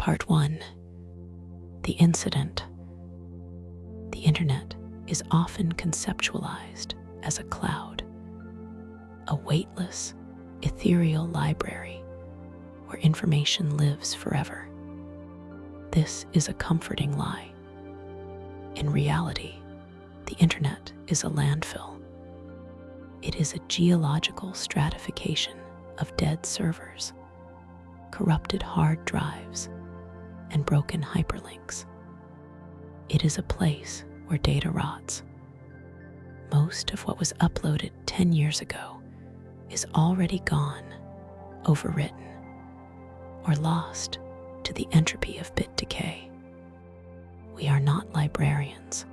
Part 1. The incident. The internet is often conceptualized as a cloud, a weightless, ethereal library where information lives forever. This is a comforting lie. In reality, the internet is a landfill. It is a geological stratification of dead servers, corrupted hard drives, and broken hyperlinks. It is a place where data rots. Most of what was uploaded 10 years ago is already gone, overwritten, or lost to the entropy of bit decay. We are not librarians.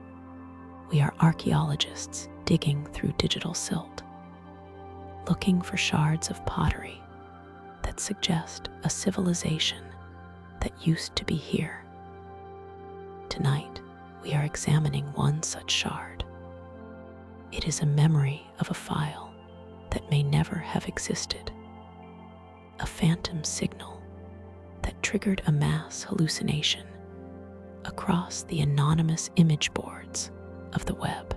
We are archaeologists digging through digital silt, looking for shards of pottery that suggest a civilization that used to be here. Tonight, we are examining one such shard. It is a memory of a file that may never have existed, a phantom signal that triggered a mass hallucination across the anonymous image boards of the web.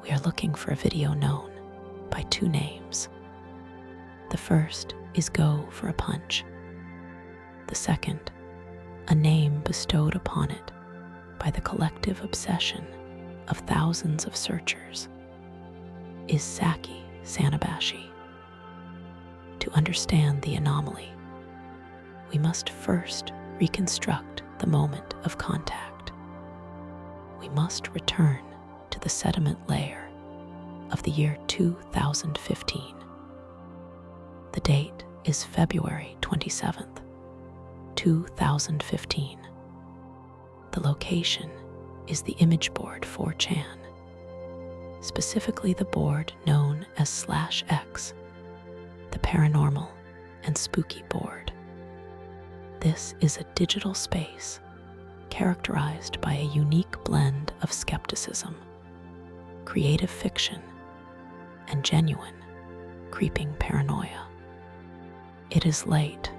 We are looking for a video known by two names. The first is Go for a Punch. The second, a name bestowed upon it by the collective obsession of thousands of searchers, is Saki Sanobashi. To understand the anomaly, we must first reconstruct the moment of contact. We must return to the sediment layer of the year 2015. The date is February 27th, 2015. The location is the image board 4chan, specifically the board known as /X, the paranormal and spooky board. This is a digital space characterized by a unique blend of skepticism, creative fiction, and genuine, creeping paranoia. It is late.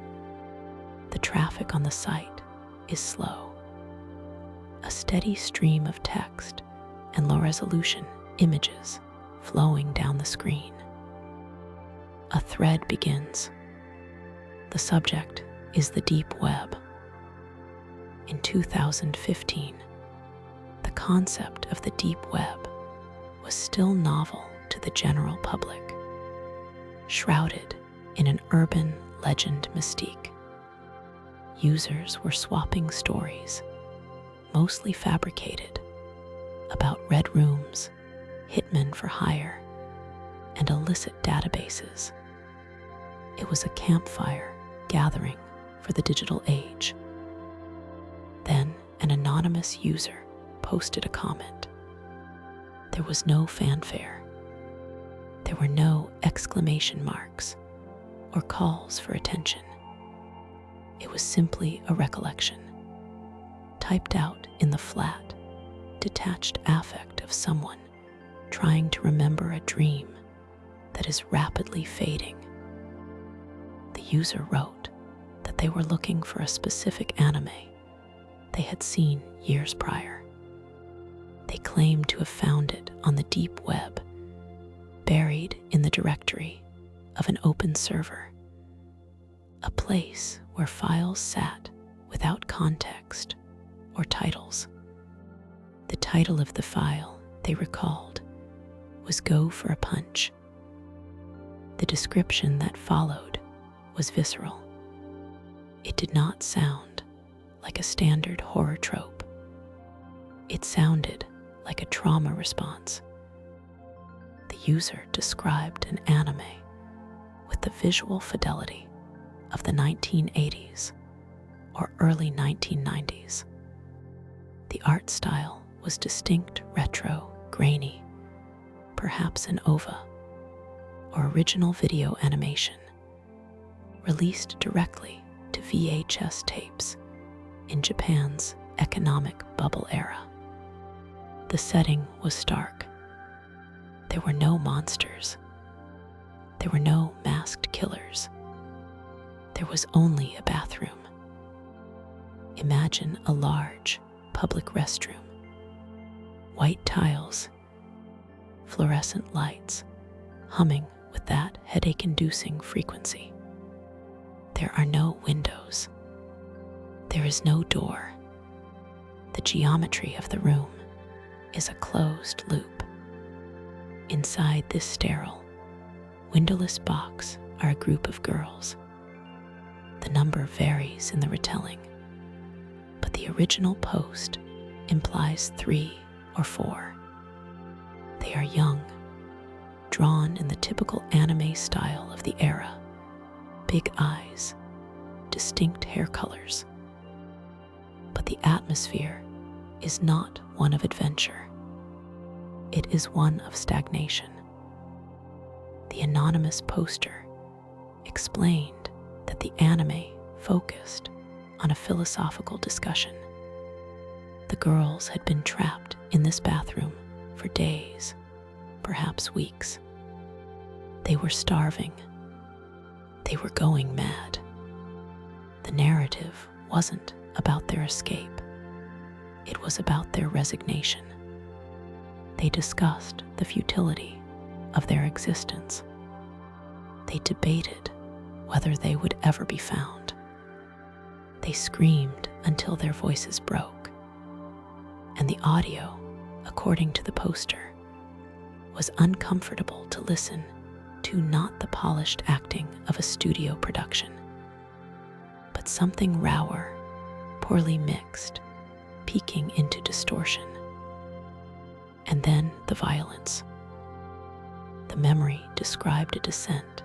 The traffic on the site is slow. A steady stream of text and low-resolution images flowing down the screen. A thread begins. The subject is the deep web. In 2015, the concept of the deep web was still novel to the general public, shrouded in an urban legend mystique. Users were swapping stories, mostly fabricated, about red rooms, hitmen for hire, and illicit databases. It was a campfire gathering for the digital age. Then an anonymous user posted a comment. There was no fanfare. There were no exclamation marks or calls for attention. It was simply a recollection, typed out in the flat, detached affect of someone trying to remember a dream that is rapidly fading. The user wrote that they were looking for a specific anime they had seen years prior. They claimed to have found it on the deep web, buried in the directory of an open server, a place where files sat without context or titles. The title of the file, they recalled, was Go for a Punch. The description that followed was visceral. It did not sound like a standard horror trope. It sounded like a trauma response. The user described an anime with the visual fidelity of the 1980s or early 1990s. The art style was distinct, retro, grainy, perhaps an OVA or original video animation, released directly to VHS tapes in Japan's economic bubble era. The setting was stark. There were no monsters. There were no masked killers. There was only a bathroom, Imagine a large public restroom. White tiles, fluorescent lights, humming with that headache-inducing frequency. There are no windows. There is no door. The geometry of the room is a closed loop. Inside this sterile, windowless box are a group of girls. The number varies in the retelling, but the original post implies 3 or 4. They are young, drawn in the typical anime style of the era. Big eyes, distinct hair colors. But the atmosphere is not one of adventure. It is one of stagnation. The anonymous poster explained that the anime focused on a philosophical discussion. The girls had been trapped in this bathroom for days, perhaps weeks. They were starving. They were going mad. The narrative wasn't about their escape. It was about their resignation. They discussed the futility of their existence. They debated whether they would ever be found. They screamed until their voices broke. And the audio, according to the poster, was uncomfortable to listen to, not the polished acting of a studio production, but something rawer, poorly mixed, peeking into distortion. And then the violence. The memory described a descent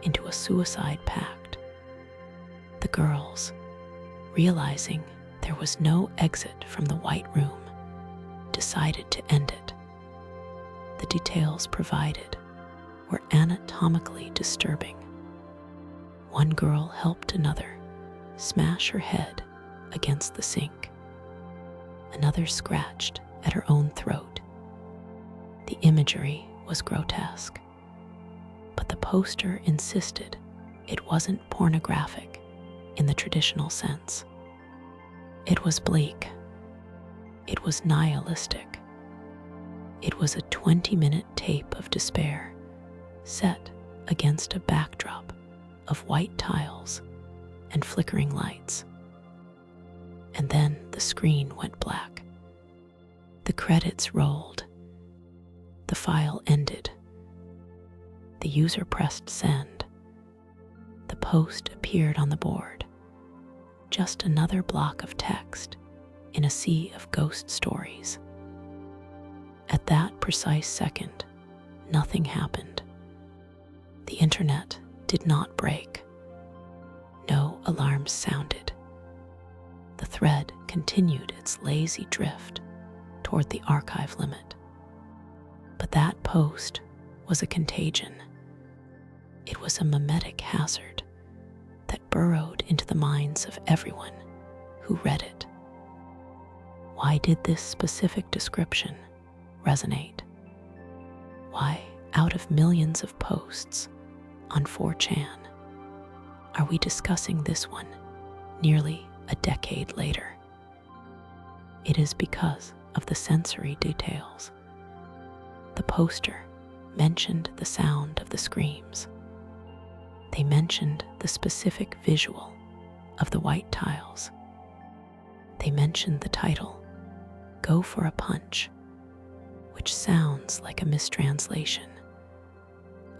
into a suicide pact. The girls, realizing there was no exit from the white room, decided to end it. The details provided were anatomically disturbing. One girl helped another smash her head against the sink. Another scratched at her own throat. The imagery was grotesque, but the poster insisted it wasn't pornographic in the traditional sense. It was bleak. It was nihilistic. It was a 20-minute tape of despair set against a backdrop of white tiles and flickering lights. And then the screen went black. The credits rolled. The file ended. The user pressed send. The post appeared on the board. Just another block of text in a sea of ghost stories. At that precise second, nothing happened. The internet did not break. No alarms sounded. The thread continued its lazy drift toward the archive limit. But that post was a contagion. It was a mimetic hazard that burrowed into the minds of everyone who read it. Why did this specific description resonate? Why, out of millions of posts on 4chan, are we discussing this one nearly a decade later? It is because of the sensory details. The poster mentioned the sound of the screams. They mentioned the specific visual of the white tiles. They mentioned the title, Go for a Punch, which sounds like a mistranslation,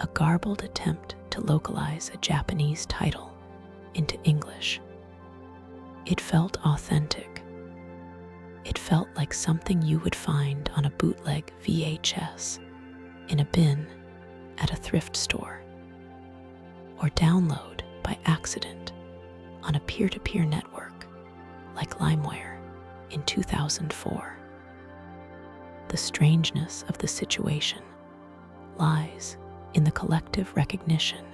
a garbled attempt to localize a Japanese title into English. It felt authentic. It felt like something you would find on a bootleg VHS in a bin at a thrift store, or download by accident on a peer-to-peer network like LimeWire in 2004. The strangeness of the situation lies in the collective recognition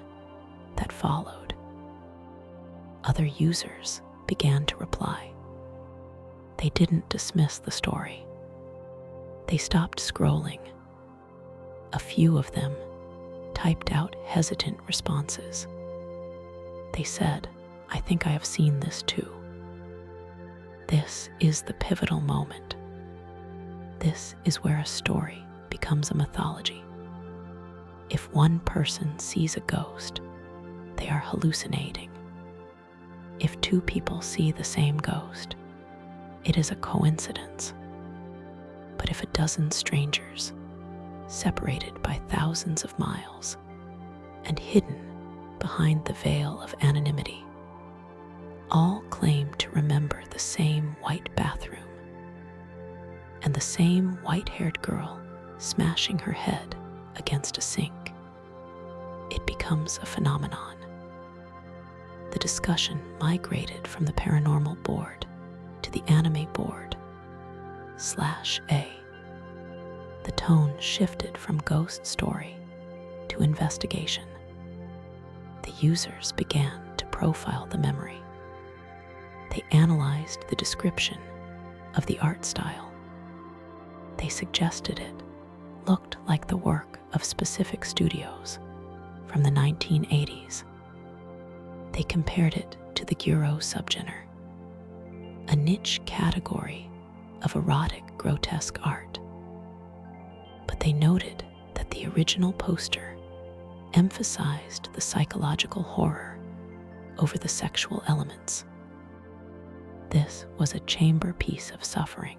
that followed. Other users began to reply. They didn't dismiss the story. They stopped scrolling. A few of them typed out hesitant responses. They said, I think I have seen this too. This is the pivotal moment. This is where a story becomes a mythology. If one person sees a ghost, they are hallucinating. If two people see the same ghost, it is a coincidence. But if a dozen strangers, separated by thousands of miles and hidden behind the veil of anonymity, all claim to remember the same white bathroom and the same white-haired girl smashing her head against a sink, it becomes a phenomenon. The discussion migrated from the paranormal board to the anime board /A. The tone shifted from ghost story to investigation. The users began to profile the memory. They analyzed the description of the art style. They suggested it looked like the work of specific studios from the 1980s. They compared it to the Gyro subgenre, a niche category of erotic grotesque art. But they noted that the original poster emphasized the psychological horror over the sexual elements. This was a chamber piece of suffering.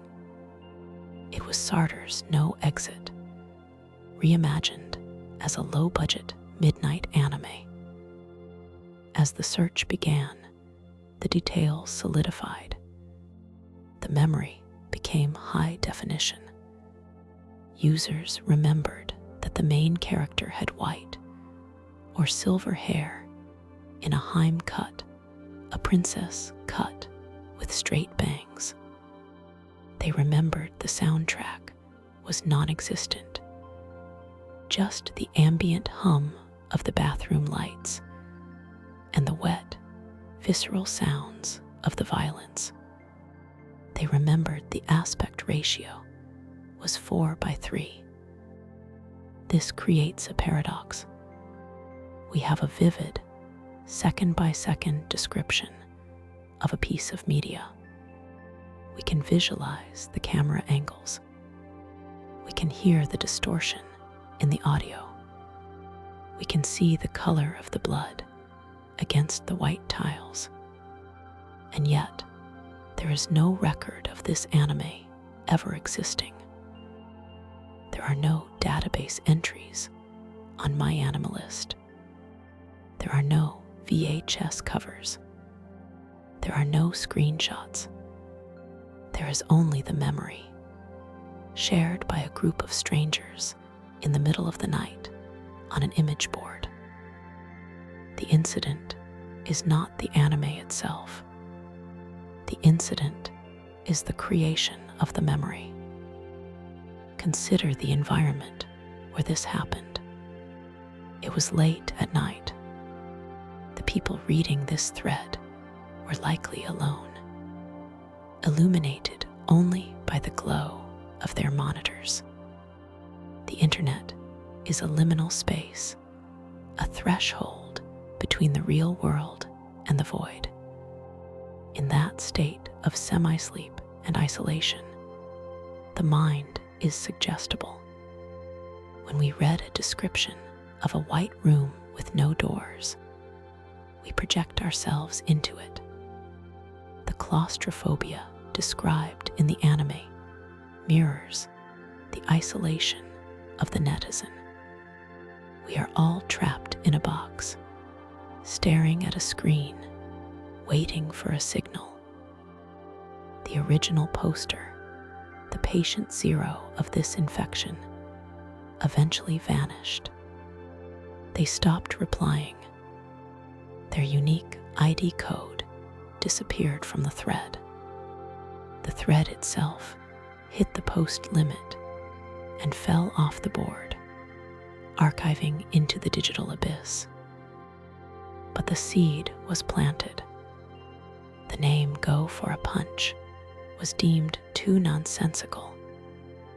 It was Sartre's No Exit, reimagined as a low-budget midnight anime. As the search began, the details solidified. The memory became high definition. Users remembered that the main character had white or silver hair in a Haim cut, a princess cut with straight bangs. They remembered the soundtrack was non-existent, just the ambient hum of the bathroom lights and the wet, visceral sounds of the violence. They remembered the aspect ratio was 4:3. This creates a paradox. We have a vivid, second-by-second description of a piece of media. We can visualize the camera angles. We can hear the distortion in the audio. We can see the color of the blood against the white tiles. And yet, there is no record of this anime ever existing. There are no database entries on MyAnimalist. There are no VHS covers. There are no screenshots. There is only the memory, shared by a group of strangers in the middle of the night on an image board. The incident is not the anime itself. The incident is the creation of the memory. Consider the environment where this happened. It was late at night. The people reading this thread were likely alone, illuminated only by the glow of their monitors. The internet is a liminal space, a threshold between the real world and the void. In that state of semi-sleep and isolation, the mind is suggestible. When we read a description of a white room with no doors, we project ourselves into it. The claustrophobia described in the anime mirrors the isolation of the netizen. We are all trapped in a box, staring at a screen, waiting for a signal. The original poster, the patient zero of this infection, eventually vanished. They stopped replying. Their unique ID code disappeared from the thread. The thread itself hit the post limit and fell off the board, archiving into the digital abyss. But the seed was planted. The name Go for a Punch was deemed too nonsensical,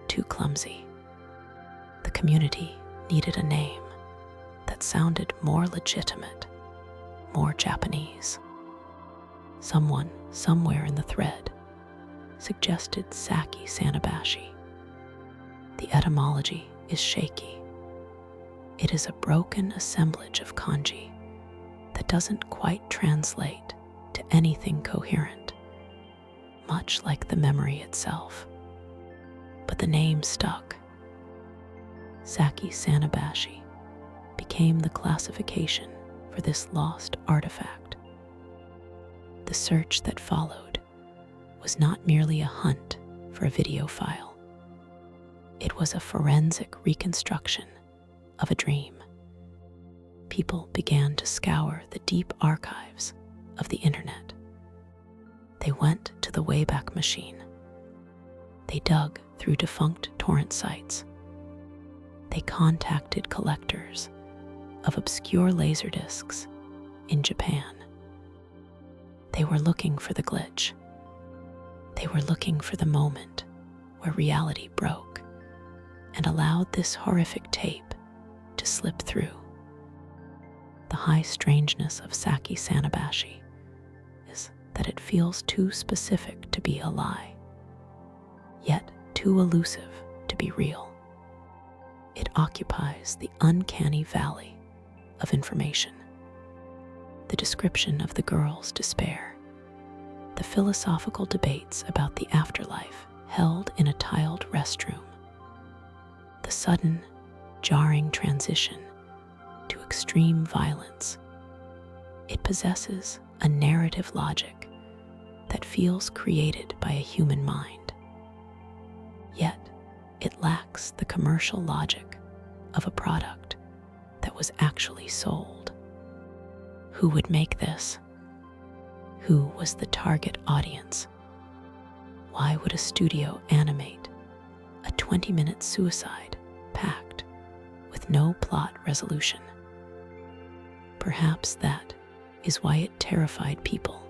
too clumsy. The community needed a name that sounded more legitimate, more Japanese. Someone, somewhere in the thread, suggested Saki Sanobashi. The etymology is shaky. It is a broken assemblage of kanji that doesn't quite translate to anything coherent, much like the memory itself. But the name stuck. Saki Sanobashi became the classification for this lost artifact. The search that followed was not merely a hunt for a video file. It was a forensic reconstruction of a dream. People began to scour the deep archives of the internet. They went to the Wayback Machine. They dug through defunct torrent sites. They contacted collectors of obscure laserdiscs in Japan. They were looking for the glitch. They were looking for the moment where reality broke and allowed this horrific tape to slip through. The high strangeness of Saki Sanobashi is that it feels too specific to be a lie, yet too elusive to be real. It occupies the uncanny valley of information. The description of the girl's despair, the philosophical debates about the afterlife held in a tiled restroom, the sudden, jarring transition to extreme violence. It possesses a narrative logic that feels created by a human mind. Yet, it lacks the commercial logic of a product that was actually sold. Who would make this? Who was the target audience? Why would a studio animate a 20-minute suicide pact with no plot resolution? Perhaps that is why it terrified people.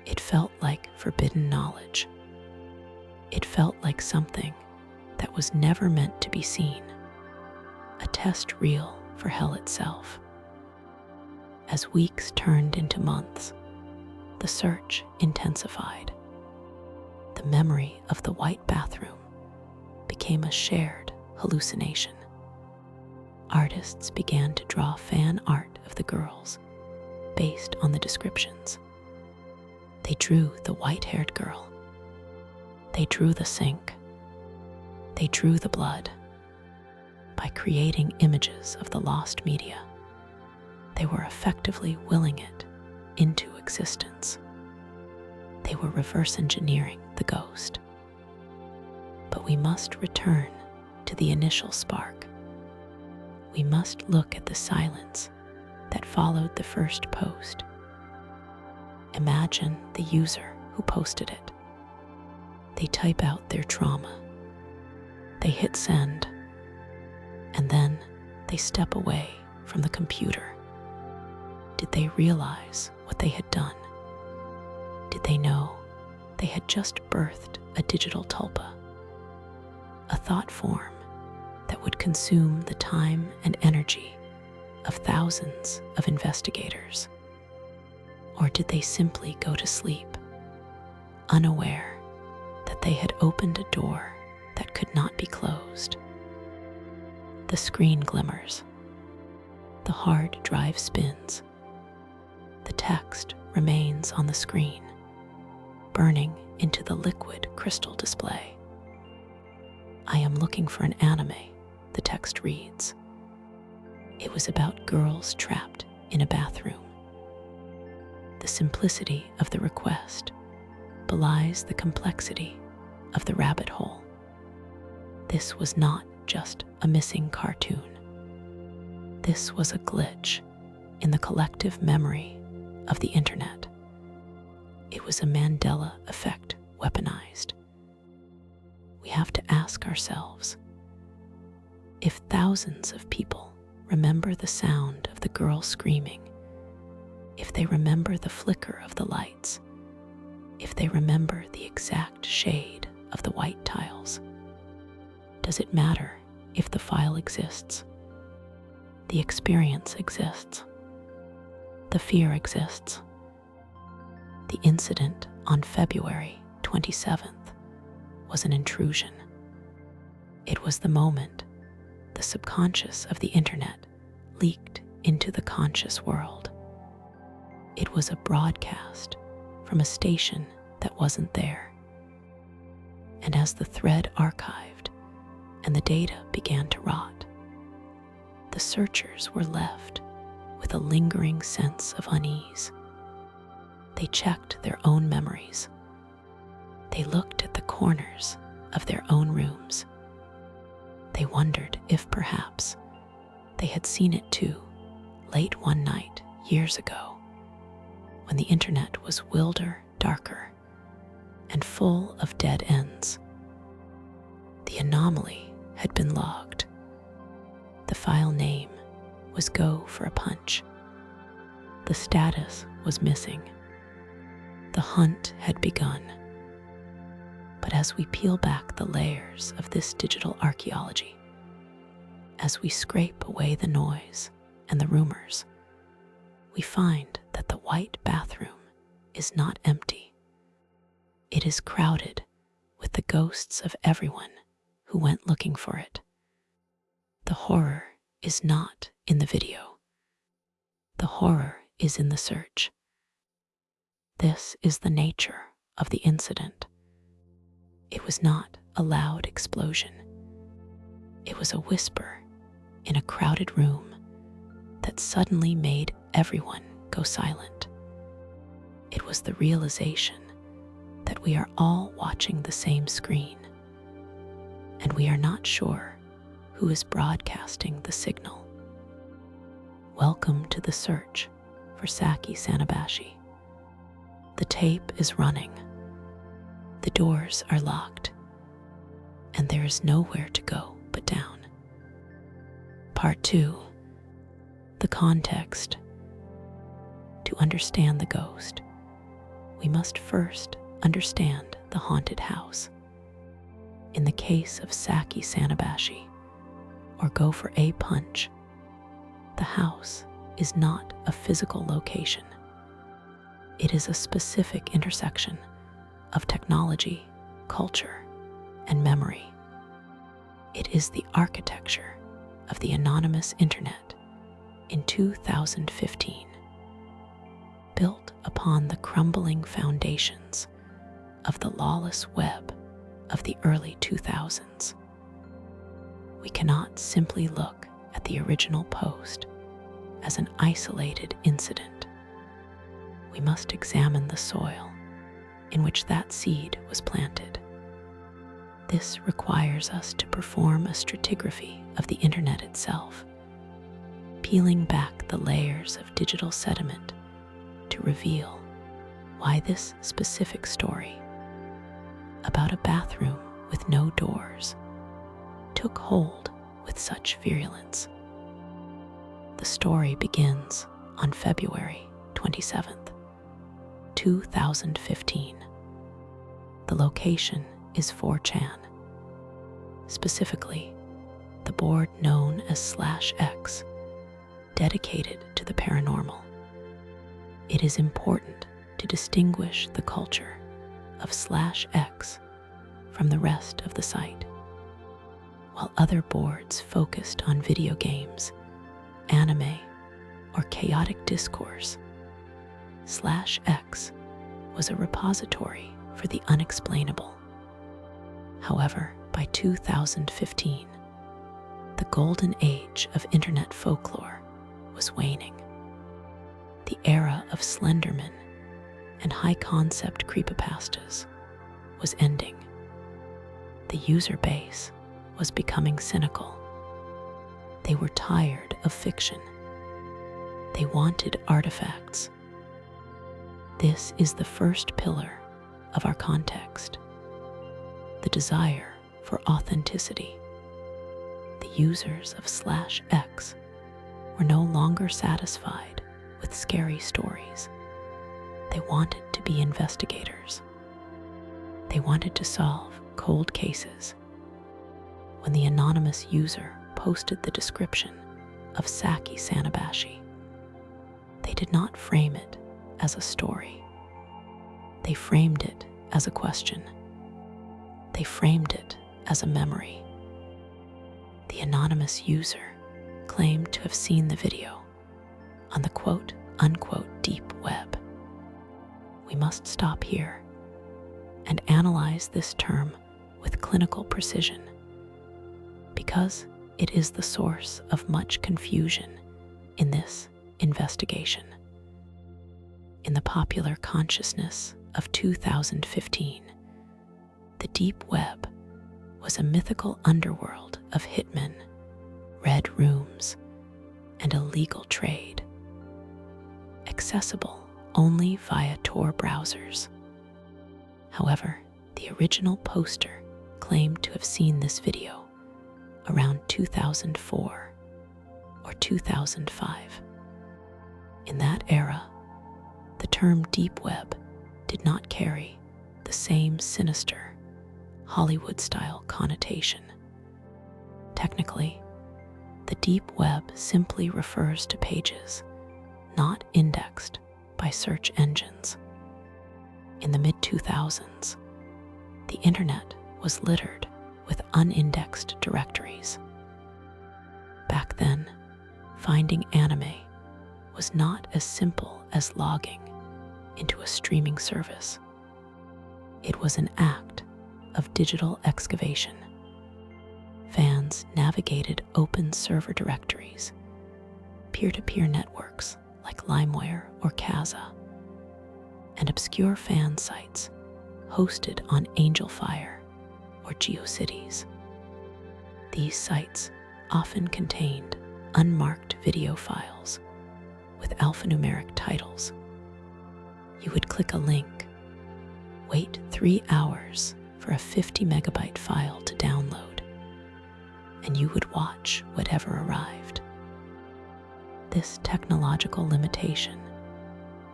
It felt like forbidden knowledge. It felt like something that was never meant to be seen, a test reel for hell itself. As weeks turned into months, the search intensified. The memory of the white bathroom became a shared hallucination. Artists began to draw fan art of the girls based on the descriptions. They drew the white-haired girl. They drew the sink. They drew the blood. By creating images of the lost media, they were effectively willing it into existence. They were reverse engineering the ghost. But we must return to the initial spark. We must look at the silence that followed the first post. Imagine the user who posted it. They type out their trauma. They hit send, and then they step away from the computer. Did they realize what they had done? Did they know they had just birthed a digital tulpa, a thought form that would consume the time and energy of thousands of investigators? Or did they simply go to sleep, unaware that they had opened a door that could not be closed? The screen glimmers. The hard drive spins. The text remains on the screen, burning into the liquid crystal display. I am looking for an anime, the text reads. It was about girls trapped in a bathroom. The simplicity of the request belies the complexity of the rabbit hole. This was not just a missing cartoon. This was a glitch in the collective memory of the internet. It was a Mandela effect weaponized. We have to ask ourselves, if thousands of people remember the sound of the girl screaming, if they remember the flicker of the lights, if they remember the exact shade of the white tiles, does it matter if the file exists? The experience exists. The fear exists. The incident on February 27th was an intrusion. It was the moment the subconscious of the internet leaked into the conscious world. It was a broadcast from a station that wasn't there. And as the thread archived and the data began to rot, the searchers were left with a lingering sense of unease. They checked their own memories. They looked at the corners of their own rooms. They wondered if perhaps they had seen it too, late one night years ago, when the internet was wilder, darker, and full of dead ends. The anomaly had been logged. The file name was Go for a Punch. The status was missing. The hunt had begun. But as we peel back the layers of this digital archaeology, as we scrape away the noise and the rumors, we find that the white bathroom is not empty. It is crowded with the ghosts of everyone who went looking for it. The horror is not in the video. The horror is in the search. This is the nature of the incident. It was not a loud explosion. It was a whisper in a crowded room that suddenly made everyone go silent. It was the realization that we are all watching the same screen, and we are not sure who is broadcasting the signal. Welcome to the search for Saki Sanobashi. The tape is running. The doors are locked, and there is nowhere to go but down. Part 2. The context. To understand the ghost, we must first understand the haunted house. In the case of Saki Sanobashi, or Go for a Punch, the house is not a physical location. It is a specific intersection of technology, culture, and memory. It is the architecture of the anonymous internet in 2015, built upon the crumbling foundations of the lawless web of the early 2000s. We cannot simply look at the original post as an isolated incident. We must examine the soil in which that seed was planted. This requires us to perform a stratigraphy of the internet itself, peeling back the layers of digital sediment to reveal why this specific story about a bathroom with no doors took hold with such virulence. The story begins on February 27th, 2015. The location is 4chan, specifically the board known as /X, dedicated to the paranormal. It is important to distinguish the culture of /X from the rest of the site. While other boards focused on video games, anime, or chaotic discourse, /X was a repository for the unexplainable. However, by 2015, the golden age of internet folklore was waning. The era of Slenderman and high-concept creepypastas was ending. The user base was becoming cynical. They were tired of fiction. They wanted artifacts. This is the first pillar of our context, the desire for authenticity. The users of /X were no longer satisfied with scary stories. They wanted to be investigators. They wanted to solve cold cases. When the anonymous user posted the description of Saki Sanobashi, they did not frame it as a story. They framed it as a question. They framed it as a memory. The anonymous user claimed to have seen the video on the quote-unquote deep web. We must stop here and analyze this term with clinical precision, because it is the source of much confusion in this investigation. In the popular consciousness of 2015, the deep web was a mythical underworld of hitmen, red rooms, and illegal trade, accessible only via Tor browsers. However, the original poster claimed to have seen this video around 2004 or 2005. In that era, the term deep web did not carry the same sinister Hollywood-style connotation. Technically, the deep web simply refers to pages not indexed by search engines. In the mid-2000s, the internet was littered with unindexed directories. Back then, finding anime was not as simple as logging into a streaming service. It was an act of digital excavation. Fans navigated open server directories, peer-to-peer networks like LimeWire or Kazaa, and obscure fan sites hosted on AngelFire or GeoCities. These sites often contained unmarked video files with alphanumeric titles. You would click a link, wait 3 hours for a 50-megabyte file to download, and you would watch whatever arrived. This technological limitation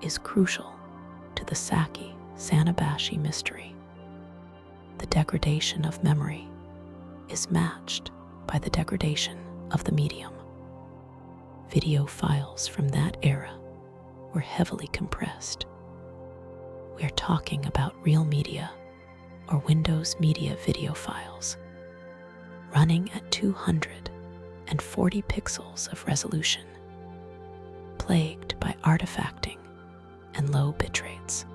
is crucial to the Saki Sanobashi mystery. The degradation of memory is matched by the degradation of the medium. Video files from that era were heavily compressed. We are talking about Real Media or Windows Media video files running at 240 pixels of resolution, plagued by artifacting and low bit rates.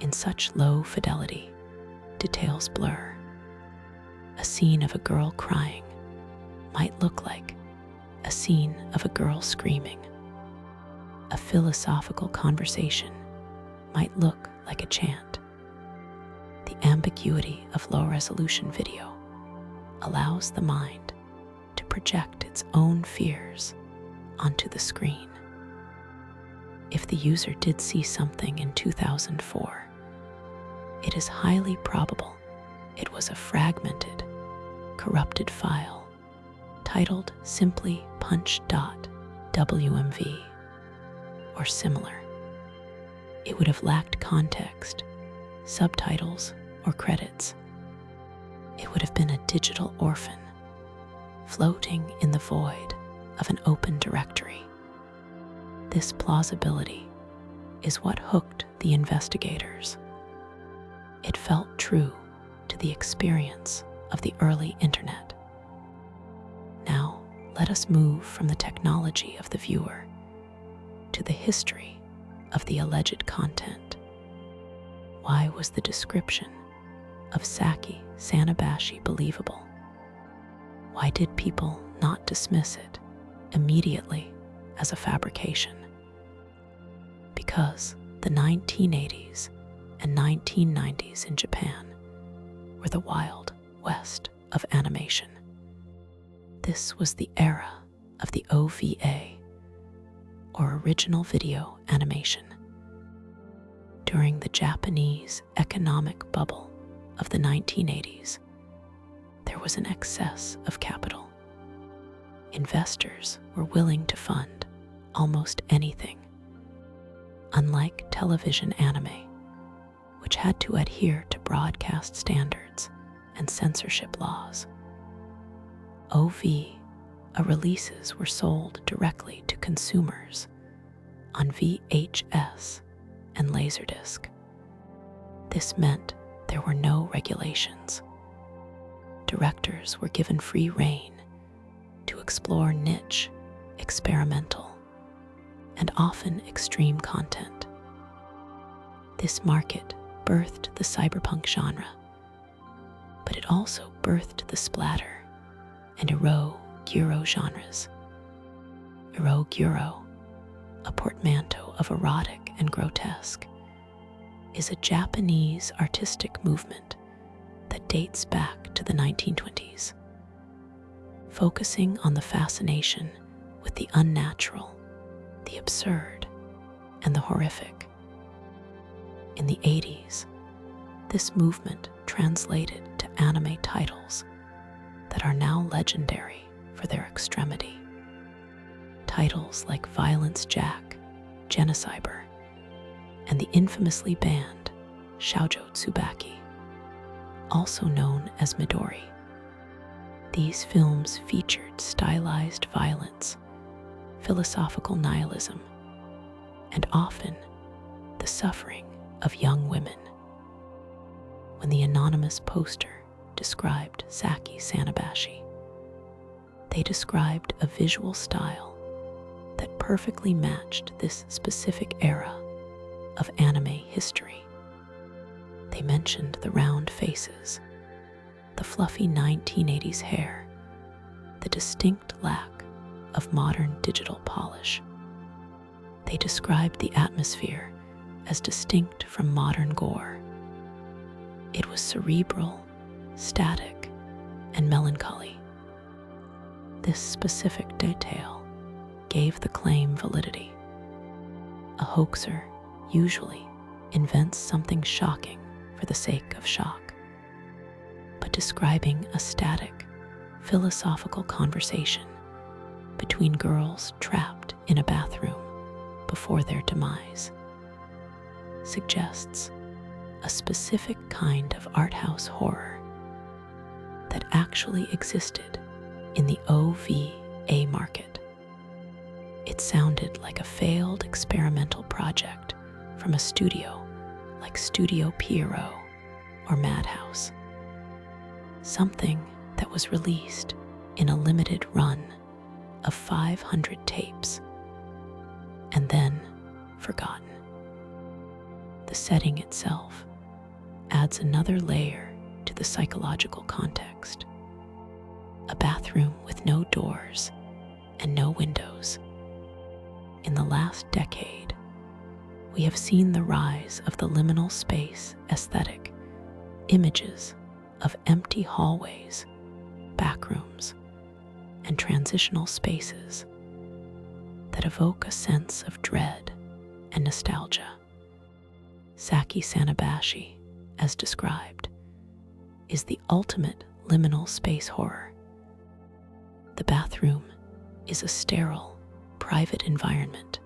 In such low fidelity, details blur. A scene of a girl crying might look like a scene of a girl screaming. A philosophical conversation might look like a chant. The ambiguity of low-resolution video allows the mind to project its own fears onto the screen. If the user did see something in 2004, it is highly probable it was a fragmented, corrupted file titled simply punch.wmv or similar. It would have lacked context, subtitles, or credits. It would have been a digital orphan, floating in the void of an open directory. This plausibility is what hooked the investigators. It felt true to the experience of the early internet. Now, let us move from the technology of the viewer to the history of the alleged content. Why was the description of Saki Sanobashi believable? Why did people not dismiss it immediately as a fabrication? Because the 1980s and 1990s in Japan were the Wild West of animation. This was the era of the OVA, or original video animation. During the Japanese economic bubble of the 1980s, there was an excess of capital. Investors were willing to fund almost anything. Unlike television anime, which had to adhere to broadcast standards and censorship laws, OVA releases were sold directly to consumers on VHS and Laserdisc. This meant there were no regulations. Directors were given free rein to explore niche, experimental, and often extreme content. This market birthed the cyberpunk genre, but it also birthed the splatter and ero-gyro genres. Ero-gyro, a portmanteau of erotic and grotesque, is a Japanese artistic movement that dates back to the 1920s, focusing on the fascination with the unnatural, the absurd, and the horrific. In the 80s, this movement translated to anime titles that are now legendary for their extremity. Titles like Violence Jack, Genocyber, and the infamously banned Shoujo Tsubaki, also known as Midori. These films featured stylized violence, philosophical nihilism, and often the suffering of young women. When the anonymous poster described Saki Sanobashi, they described a visual style that perfectly matched this specific era of anime history. They mentioned the round faces, the fluffy 1980s hair, the distinct lack of modern digital polish. They described the atmosphere as distinct from modern gore. It was cerebral, static, and melancholy. This specific detail gave the claim validity. A hoaxer usually invents something shocking for the sake of shock, but describing a static, philosophical conversation between girls trapped in a bathroom before their demise suggests a specific kind of art house horror that actually existed in the OVA market. It sounded like a failed experimental project from a studio like Studio Pierrot or Madhouse. Something that was released in a limited run of 500 tapes and then forgotten. The setting itself adds another layer to the psychological context. A bathroom with no doors and no windows. In the last decade, we have seen the rise of the liminal space aesthetic, images of empty hallways, backrooms, and transitional spaces that evoke a sense of dread and nostalgia. Saki Sanobashi, as described, is the ultimate liminal space horror. The bathroom is a sterile, private environment.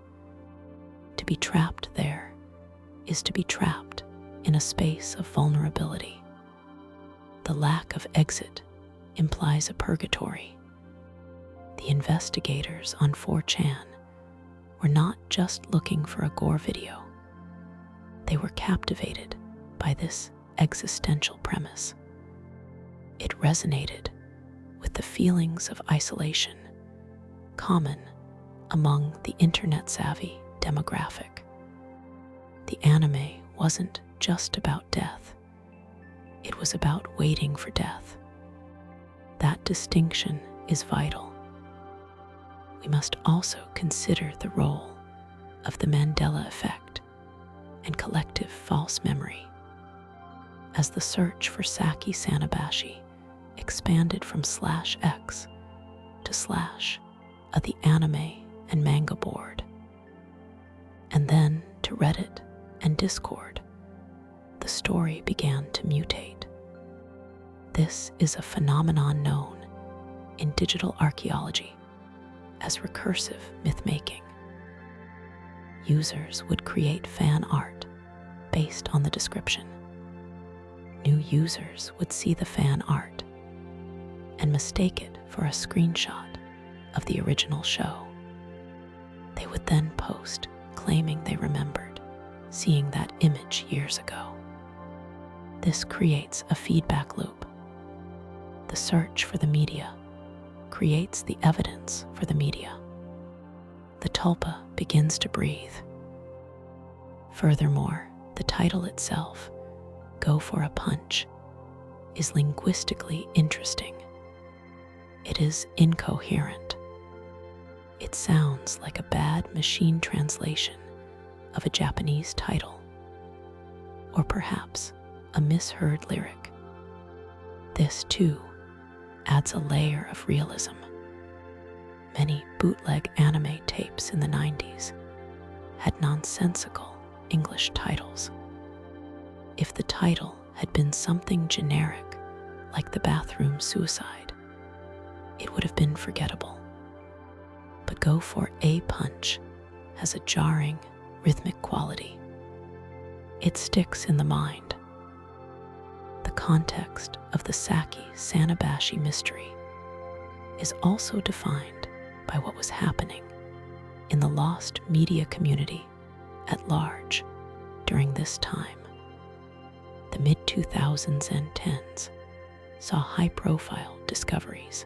To be trapped there is to be trapped in a space of vulnerability. The lack of exit implies a purgatory. The investigators on 4chan were not just looking for a gore video. They were captivated by this existential premise. It resonated with the feelings of isolation common among the internet-savvy demographic. The anime wasn't just about death. It was about waiting for death. That distinction is vital. We must also consider the role of the Mandela effect and collective false memory. As the search for Saki Sanobashi expanded from /X to / the anime and manga board, and then to Reddit and Discord, the story began to mutate. This is a phenomenon known in digital archaeology as recursive myth-making. Users would create fan art based on the description. New users would see the fan art and mistake it for a screenshot of the original show. They would then post claiming they remembered seeing that image years ago. This creates a feedback loop. The search for the media creates the evidence for the media. The tulpa begins to breathe. Furthermore, the title itself, Go for a Punch, is linguistically interesting. It is incoherent. It sounds like a bad machine translation of a Japanese title, or perhaps a misheard lyric. This, too, adds a layer of realism. Many bootleg anime tapes in the 90s had nonsensical English titles. If the title had been something generic, like The Bathroom Suicide, it would have been forgettable. But Go for a Punch has a jarring, rhythmic quality. It sticks in the mind. The context of the Saki Sanobashi mystery is also defined by what was happening in the lost media community at large during this time. The mid-2000s and 10s saw high-profile discoveries.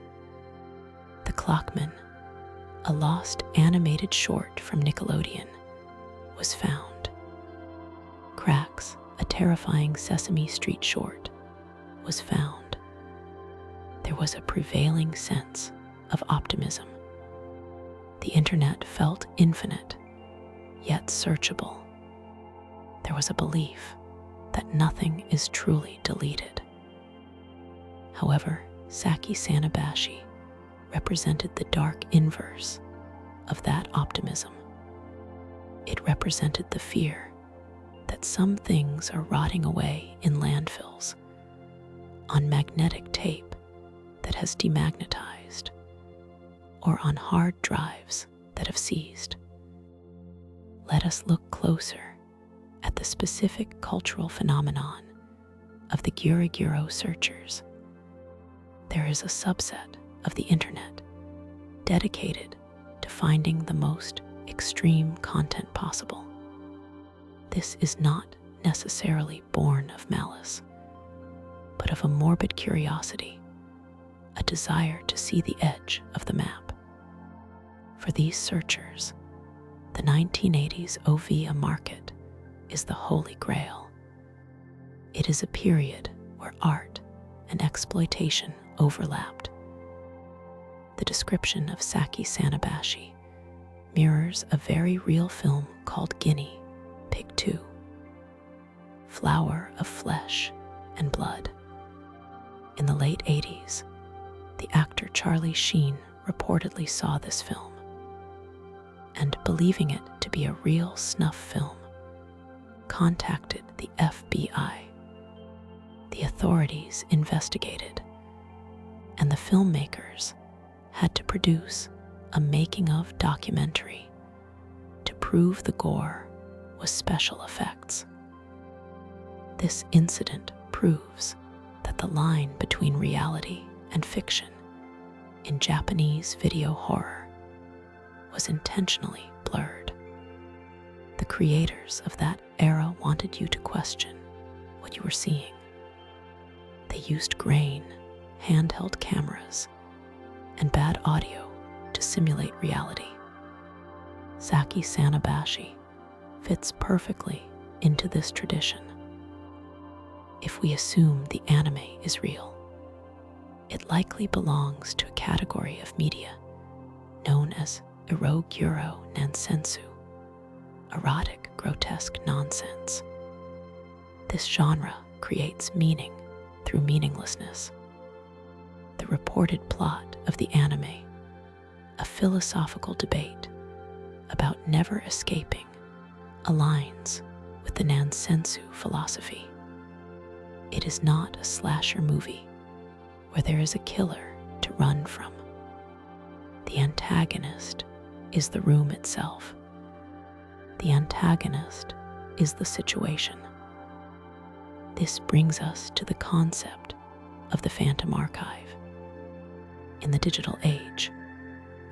The Clockman, a lost animated short from Nickelodeon, was found. Cracks, a terrifying Sesame Street short, was found. There was a prevailing sense of optimism. The internet felt infinite, yet searchable. There was a belief that nothing is truly deleted. However, Saki Sanobashi represented the dark inverse of that optimism. It represented the fear that some things are rotting away in landfills, on magnetic tape that has demagnetized, or on hard drives that have seized. Let us look closer at the specific cultural phenomenon of the Giro searchers. There is a subset of the internet dedicated to finding the most extreme content possible. This is not necessarily born of malice, but of a morbid curiosity, a desire to see the edge of the map. For these searchers, the 1980s OVA market is the holy grail. It is a period where art and exploitation overlapped. The description of Saki Sanobashi mirrors a very real film called Guinea Pig 2, Flower of Flesh and Blood. In the late 80s, the actor Charlie Sheen reportedly saw this film, and believing it to be a real snuff film, contacted the FBI. The authorities investigated, and the filmmakers had to produce a making-of documentary to prove the gore was special effects. This incident proves that the line between reality and fiction in Japanese video horror was intentionally blurred. The creators of that era wanted you to question what you were seeing. They used grain, handheld cameras, and bad audio to simulate reality. Saki Sanobashi fits perfectly into this tradition. If we assume the anime is real, it likely belongs to a category of media known as eroguro nansensu, erotic grotesque nonsense. This genre creates meaning through meaninglessness. The reported plot of the anime, a philosophical debate about never escaping, aligns with the nansensu philosophy. It is not a slasher movie where there is a killer to run from. The antagonist is the room itself. The antagonist is the situation. This brings us to the concept of the Phantom Archive. In the digital age,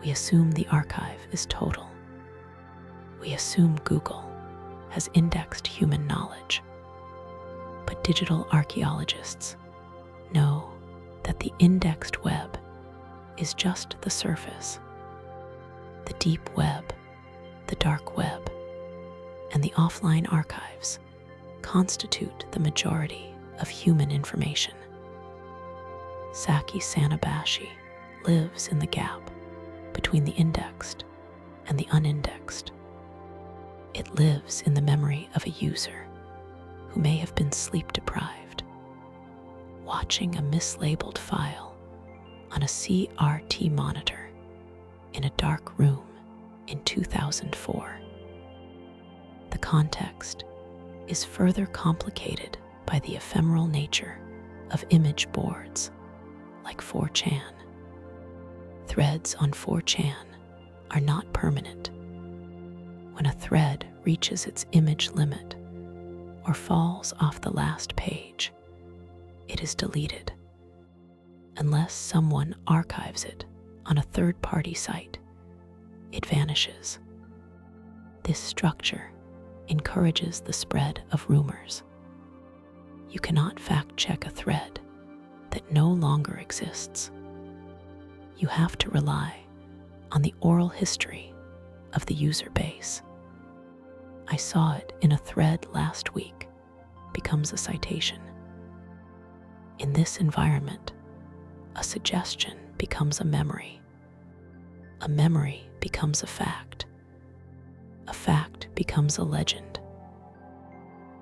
we assume the archive is total. We assume Google has indexed human knowledge. But digital archaeologists know that the indexed web is just the surface. The deep web, the dark web, and the offline archives constitute the majority of human information. Saki Sanobashi lives in the gap between the indexed and the unindexed. It lives in the memory of a user who may have been sleep-deprived, watching a mislabeled file on a CRT monitor in a dark room in 2004. The context is further complicated by the ephemeral nature of image boards like 4chan. Threads on 4chan are not permanent. When a thread reaches its image limit or falls off the last page, it is deleted. Unless someone archives it on a third-party site, it vanishes. This structure encourages the spread of rumors. You cannot fact-check a thread that no longer exists. You have to rely on the oral history of the user base. I saw it in a thread last week becomes a citation. In this environment, a suggestion becomes a memory. A memory becomes a fact becomes a legend.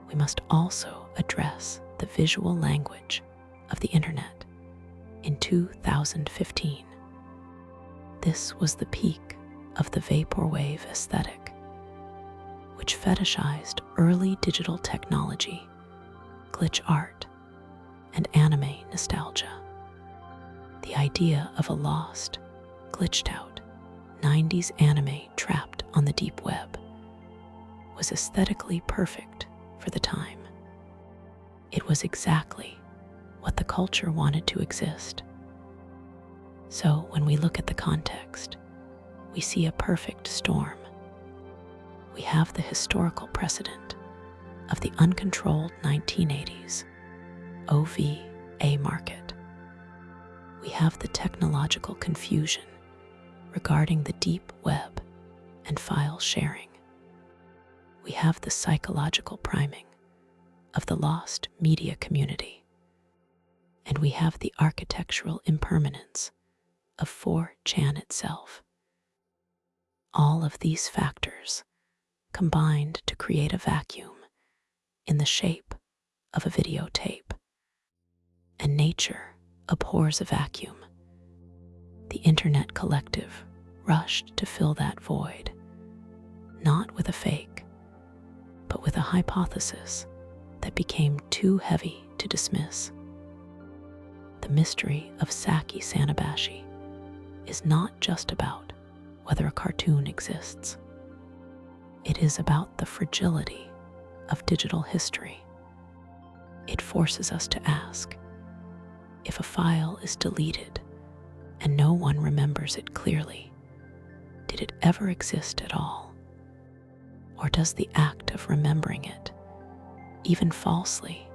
We must also address the visual language of the internet in 2015. This was the peak of the vaporwave aesthetic, which fetishized early digital technology, glitch art, and anime nostalgia. The idea of a lost, glitched out 90s anime trapped on the deep web was aesthetically perfect for the time. It was exactly what the culture wanted to exist. So when we look at the context, we see a perfect storm. We have the historical precedent of the uncontrolled 1980s OVA market. We have the technological confusion regarding the deep web and file sharing. We have the psychological priming of the lost media community. And we have the architectural impermanence of 4chan itself. All of these factors combined to create a vacuum in the shape of a videotape. And nature abhors a vacuum. The internet collective rushed to fill that void, not with a fake, but with a hypothesis that became too heavy to dismiss. The mystery of Saki Sanobashi is not just about whether a cartoon exists. It is about the fragility of digital history. It forces us to ask, if a file is deleted and no one remembers it clearly, did it ever exist at all? Or does the act of remembering it, even falsely,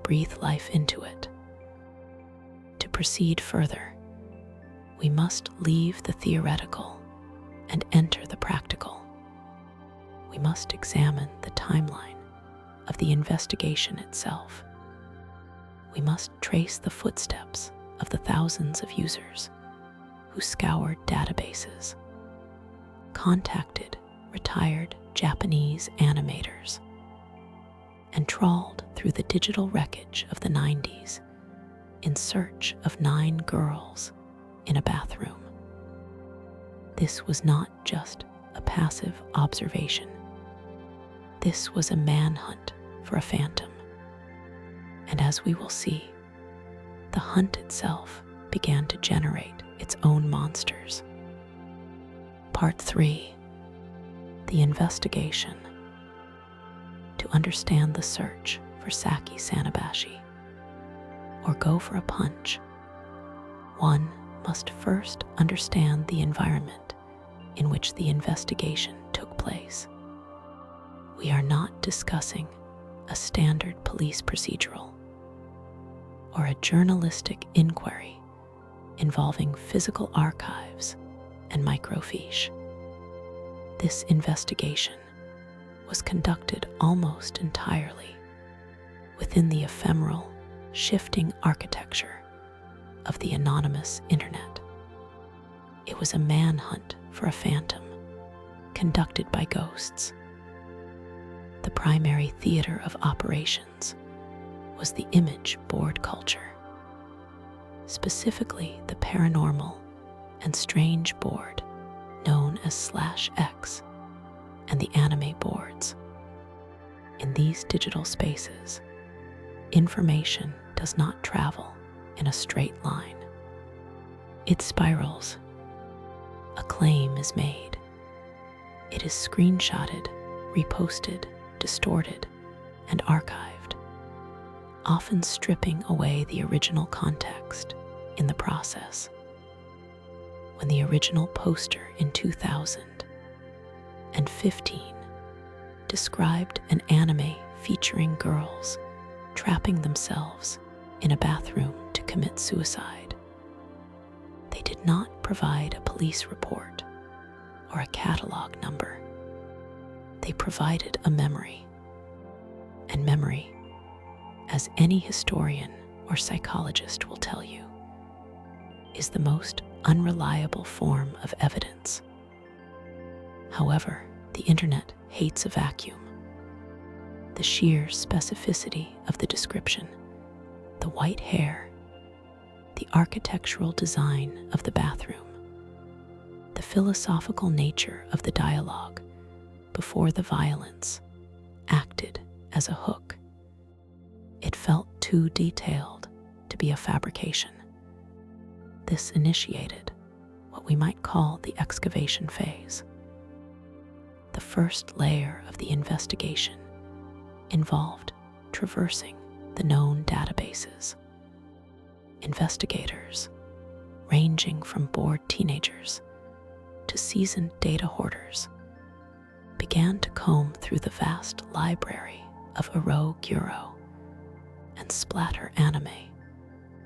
breathe life into it? To proceed further, we must leave the theoretical and enter the practical. We must examine the timeline of the investigation itself. We must trace the footsteps of the thousands of users who scoured databases, contacted retired Japanese animators, and trawled through the digital wreckage of the 90s in search of 9 girls in a bathroom. This was not just a passive observation. This was a manhunt for a phantom. And as we will see, the hunt itself began to generate its own monsters. Part 3. The investigation. To understand the search for Saki Sanobashi, or go for a punch, one must first understand the environment in which the investigation took place. We are not discussing a standard police procedural, or a journalistic inquiry involving physical archives and microfiche. This investigation was conducted almost entirely within the ephemeral, shifting architecture of the anonymous internet. It was a manhunt for a phantom conducted by ghosts. The primary theater of operations was the image board culture, specifically the paranormal and strange board known as /X and the anime boards. In these digital spaces, information does not travel in a straight line. It spirals. A claim is made. It is screenshotted, reposted, distorted, and archived, often stripping away the original context in the process. When the original poster in 2015 described an anime featuring girls trapping themselves in a bathroom to commit suicide, they did not provide a police report or a catalog number. They provided a memory. And memory, as any historian or psychologist will tell you, is the most unreliable form of evidence. However, the internet hates a vacuum. The sheer specificity of the description, the white hair, the architectural design of the bathroom, the philosophical nature of the dialogue before the violence acted as a hook. It felt too detailed to be a fabrication. This initiated what we might call the excavation phase. The first layer of the investigation involved traversing the known databases. Investigators, ranging from bored teenagers to seasoned data hoarders, began to comb through the vast library of Ero Gyuro and splatter anime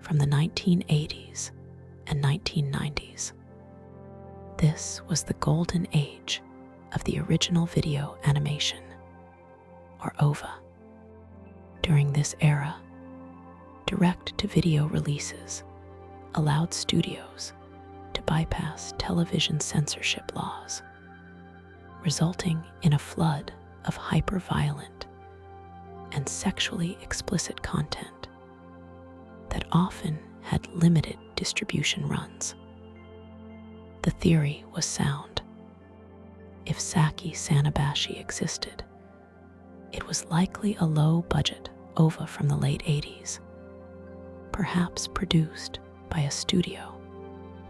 from the 1980s and 1990s. This was the golden age of the original video animation, or OVA. During this era, direct-to-video releases allowed studios to bypass television censorship laws, resulting in a flood of hyper-violent and sexually explicit content that often had limited distribution runs. The theory was sound. If Saki Sanobashi existed, it was likely a low-budget OVA from the late 80s, perhaps produced by a studio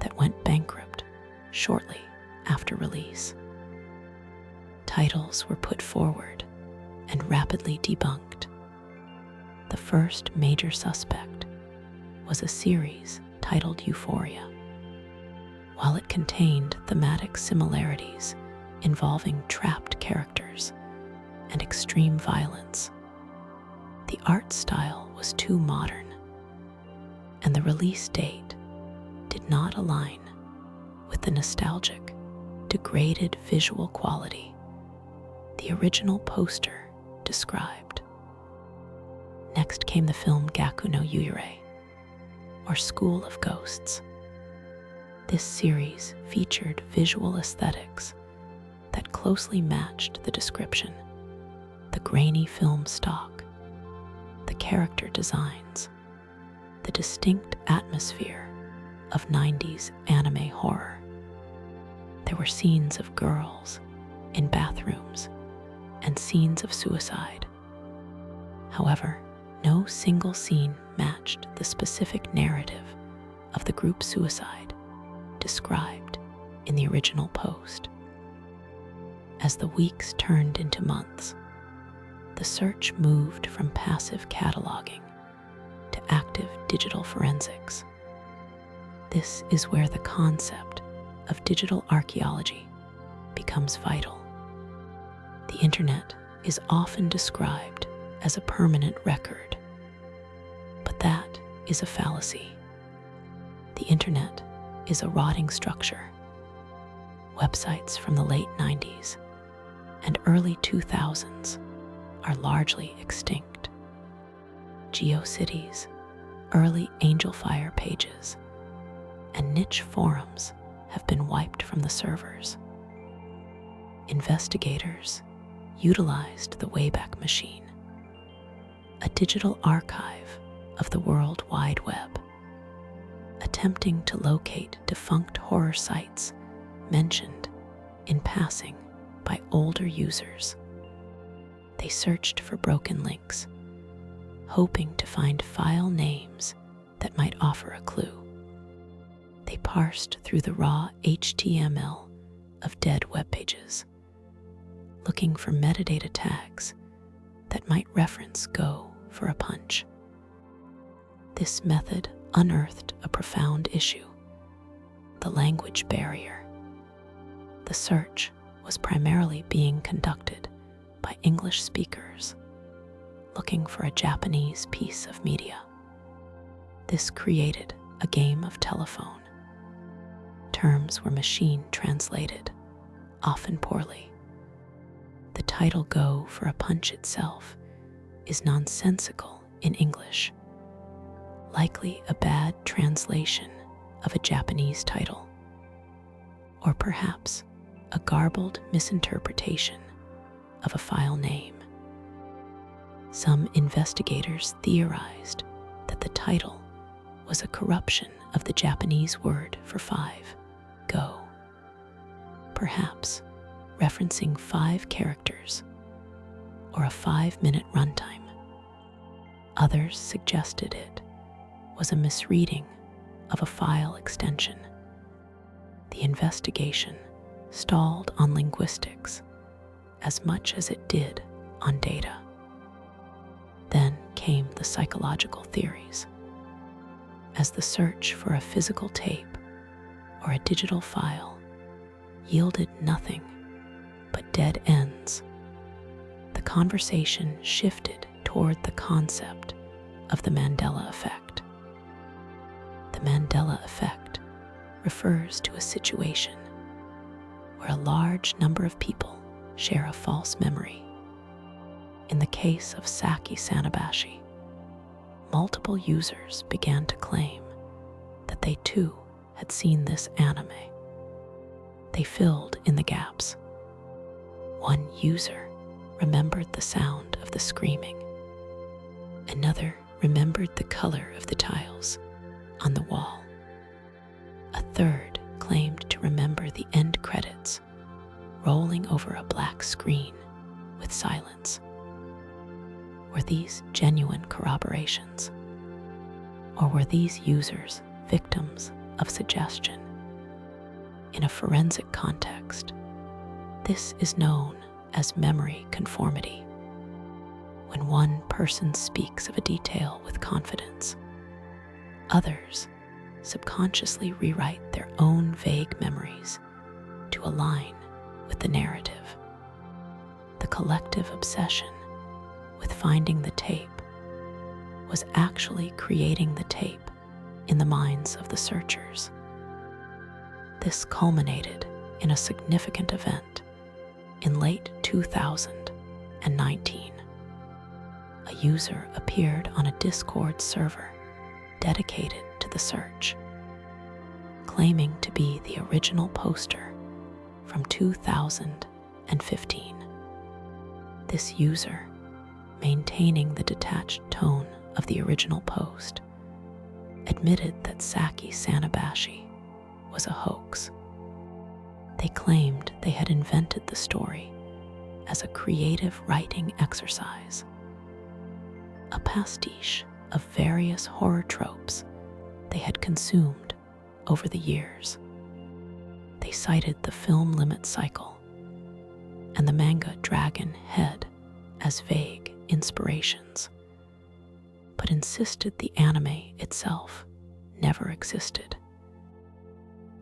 that went bankrupt shortly after release. Titles were put forward and rapidly debunked. The first major suspect was a series titled Euphoria. While it contained thematic similarities involving trapped characters and extreme violence, the art style was too modern, and the release date did not align with the nostalgic, degraded visual quality the original poster described. Next came the film Gaku no Yurei, or School of Ghosts. This series featured visual aesthetics that closely matched the description: the grainy film stock, the character designs, the distinct atmosphere of 90s anime horror. There were scenes of girls in bathrooms and scenes of suicide. However, no single scene matched the specific narrative of the group suicide described in the original post. As the weeks turned into months, the search moved from passive cataloging to active digital forensics. This is where the concept of digital archaeology becomes vital. The internet is often described as a permanent record. But that is a fallacy. The internet is a rotting structure. Websites from the late 90s and early 2000s are largely extinct. GeoCities, early Angel Fire pages, and niche forums have been wiped from the servers. Investigators utilized the Wayback Machine, a digital archive of the World Wide Web, attempting to locate defunct horror sites mentioned in passing by older users. They searched for broken links, hoping to find file names that might offer a clue. They parsed through the raw HTML of dead web pages, looking for metadata tags that might reference "go for a punch." This method unearthed a profound issue: the language barrier. The search was primarily being conducted by English speakers looking for a Japanese piece of media. This created a game of telephone. Terms were machine translated, often poorly. The title "Go for a Punch" itself is nonsensical in English, likely a bad translation of a Japanese title, or perhaps a garbled misinterpretation of a file name. Some investigators theorized that the title was a corruption of the Japanese word for 5, go, perhaps referencing 5 characters or a 5-minute runtime. Others suggested it was a misreading of a file extension. The investigation stalled on linguistics as much as it did on data. Then came the psychological theories. As the search for a physical tape or a digital file yielded nothing but dead ends, the conversation shifted toward the concept of the Mandela effect. The Mandela effect refers to a situation where a large number of people share a false memory. In the case of Saki Sanobashi, multiple users began to claim that they too had seen this anime. They filled in the gaps. One user remembered the sound of the screaming. Another remembered the color of the tiles on the wall. A third claimed to remember the end credits rolling over a black screen with silence. Were these genuine corroborations? Or were these users victims of suggestion? In a forensic context, this is known as memory conformity. When one person speaks of a detail with confidence, others subconsciously rewrite their own vague memories to align with the narrative. The collective obsession with finding the tape was actually creating the tape in the minds of the searchers. This culminated in a significant event in late 2019. A user appeared on a Discord server dedicated to the search, claiming to be the original poster from 2015. This user, maintaining the detached tone of the original post, admitted that Saki Sanobashi was a hoax. They claimed they had invented the story as a creative writing exercise, a pastiche of various horror tropes they had consumed over the years. They cited the film limit cycle and the manga Dragon Head as vague inspirations, but insisted the anime itself never existed.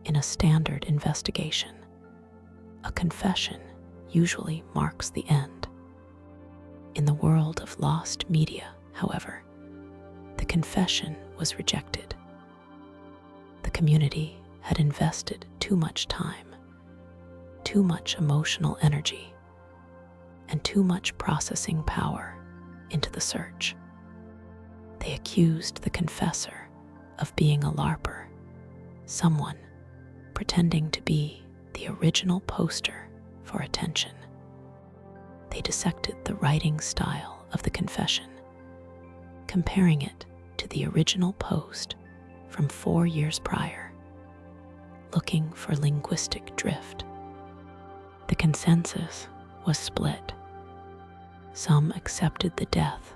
In a standard investigation, a confession usually marks the end. In the world of lost media, however, the confession was rejected. The community had invested too much time, too much emotional energy, and too much processing power into the search. They accused the confessor of being a LARPer, someone pretending to be the original poster for attention. They dissected the writing style of the confession, comparing it to the original post from 4 years prior, looking for linguistic drift. The consensus was split. Some accepted the death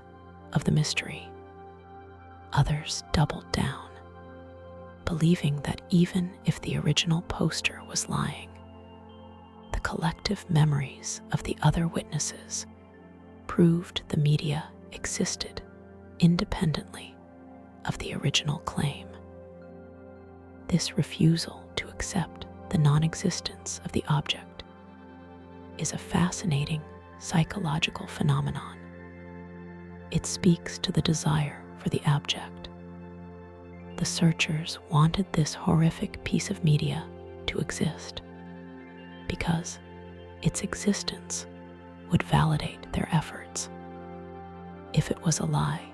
of the mystery. Others doubled down, believing that even if the original poster was lying, the collective memories of the other witnesses proved the media existed independently of the original claim. This refusal to accept the non-existence of the object is a fascinating psychological phenomenon. It speaks to the desire for the abject. The searchers wanted this horrific piece of media to exist because its existence would validate their efforts. If it was a lie,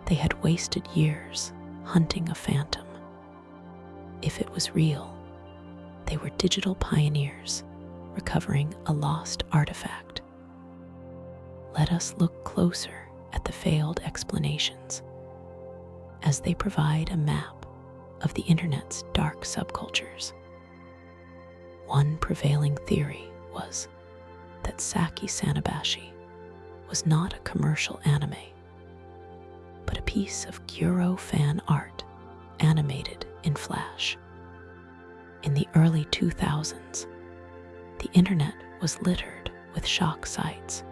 they had wasted years hunting a phantom. If it was real, they were digital pioneers recovering a lost artifact. Let us look closer at the failed explanations, as they provide a map of the internet's dark subcultures. One prevailing theory was that Saki Sanobashi was not a commercial anime, but a piece of Gyuro fan art animated in Flash. In the early 2000s, the internet was littered with shock sites,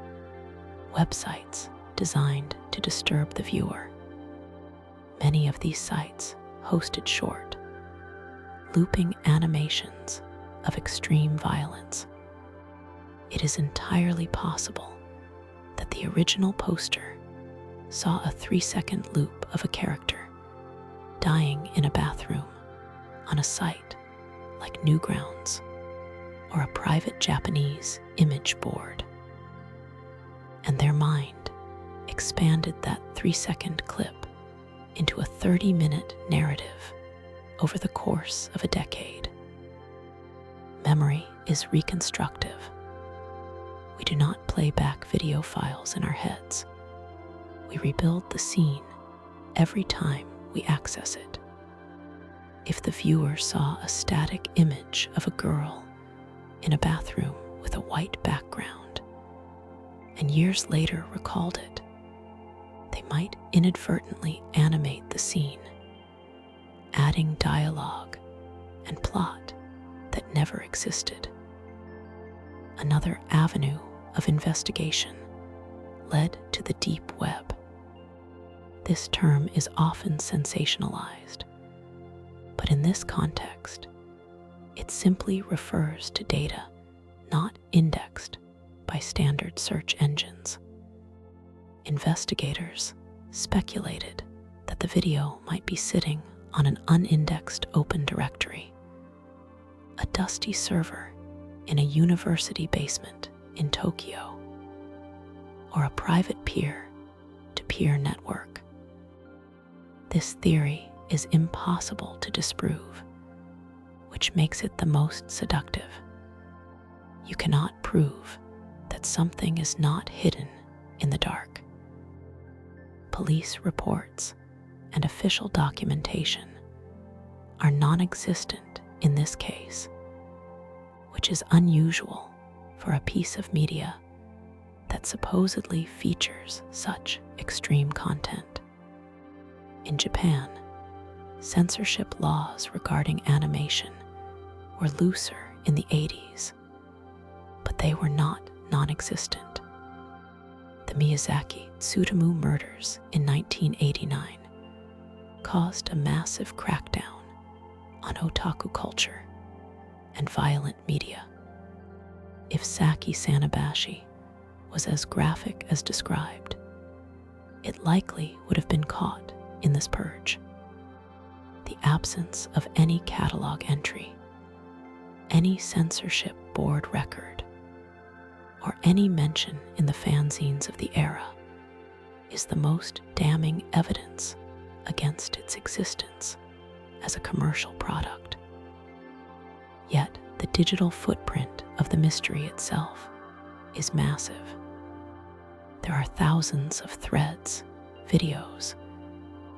websites designed to disturb the viewer. Many of these sites hosted short, looping animations of extreme violence. It is entirely possible that the original poster saw a 3-second loop of a character dying in a bathroom on a site like Newgrounds or a private Japanese image board, and their mind expanded that 3-second clip into a 30-minute narrative over the course of a decade. Memory is reconstructive. We do not play back video files in our heads. We rebuild the scene every time we access it. If the viewer saw a static image of a girl in a bathroom with a white background and years later recalled it, they might inadvertently animate the scene, adding dialogue and plot that never existed. Another avenue of investigation led to the deep web. This term is often sensationalized, but in this context, it simply refers to data not indexed by standard search engines. Investigators speculated that the video might be sitting on an unindexed open directory, a dusty server in a university basement in Tokyo, or a private peer-to-peer network. This theory is impossible to disprove, which makes it the most seductive. You cannot prove that something is not hidden in the dark. Police reports and official documentation are non-existent in this case, which is unusual for a piece of media that supposedly features such extreme content. In Japan, censorship laws regarding animation were looser in the 80s, but they were not non-existent. The Miyazaki Tsutomu murders in 1989 caused a massive crackdown on otaku culture and violent media. If Saki Sanobashi was as graphic as described, it likely would have been caught in this purge. The absence of any catalog entry, any censorship board record, or any mention in the fanzines of the era is the most damning evidence against its existence as a commercial product. Yet the digital footprint of the mystery itself is massive. There are thousands of threads, videos,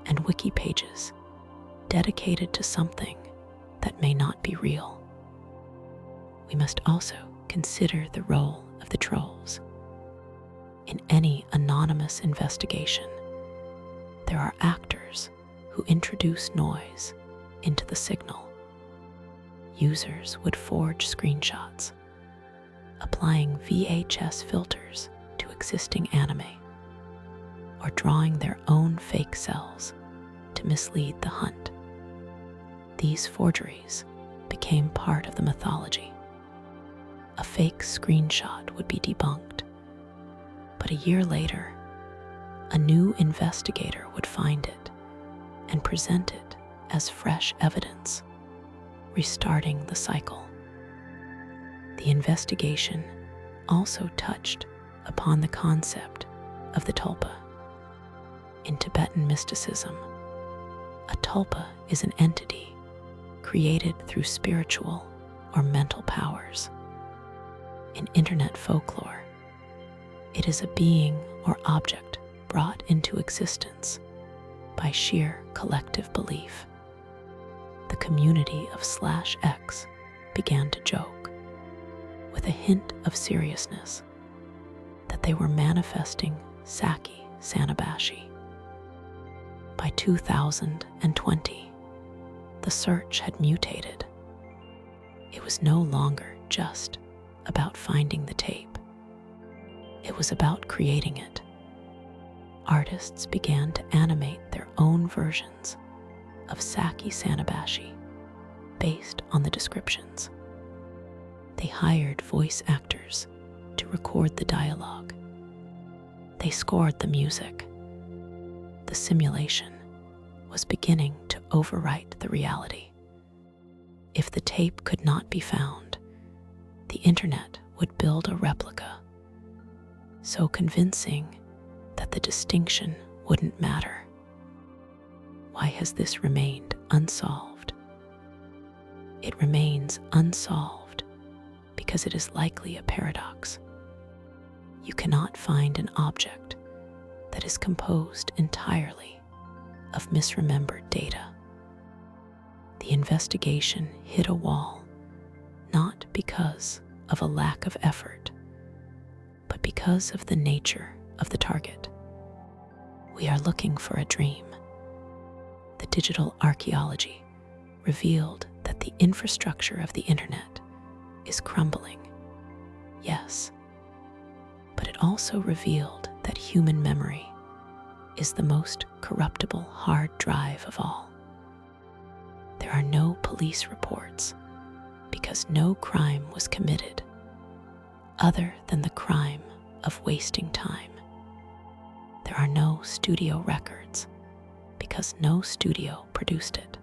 and wiki pages dedicated to something that may not be real. We must also consider the role of the trolls. In any anonymous investigation, there are actors who introduce noise into the signal. Users would forge screenshots, applying VHS filters to existing anime, or drawing their own fake cells to mislead the hunt. These forgeries became part of the mythology. A fake screenshot would be debunked, but a year later, a new investigator would find it and present it as fresh evidence, restarting the cycle. The investigation also touched upon the concept of the tulpa. In Tibetan mysticism, a tulpa is an entity created through spiritual or mental powers. In internet folklore, it is a being or object brought into existence by sheer collective belief. The community of /X began to joke, with a hint of seriousness, that they were manifesting Saki Sanobashi. By 2020, the search had mutated. It was no longer just about finding the tape. It was about creating it. Artists began to animate their own versions of Saki Sanobashi based on the descriptions. They hired voice actors to record the dialogue. They scored the music. The simulation was beginning to overwrite the reality. If the tape could not be found, the internet would build a replica, so convincing that the distinction wouldn't matter. Why has this remained unsolved? It remains unsolved because it is likely a paradox. You cannot find an object that is composed entirely of misremembered data. The investigation hit a wall, not because of a lack of effort, but because of the nature of the target. We are looking for a dream. The digital archaeology revealed that the infrastructure of the internet is crumbling, yes, but it also revealed that human memory is the most corruptible hard drive of all. There are no police reports because no crime was committed other than the crime of wasting time. There are no studio records because no studio produced it.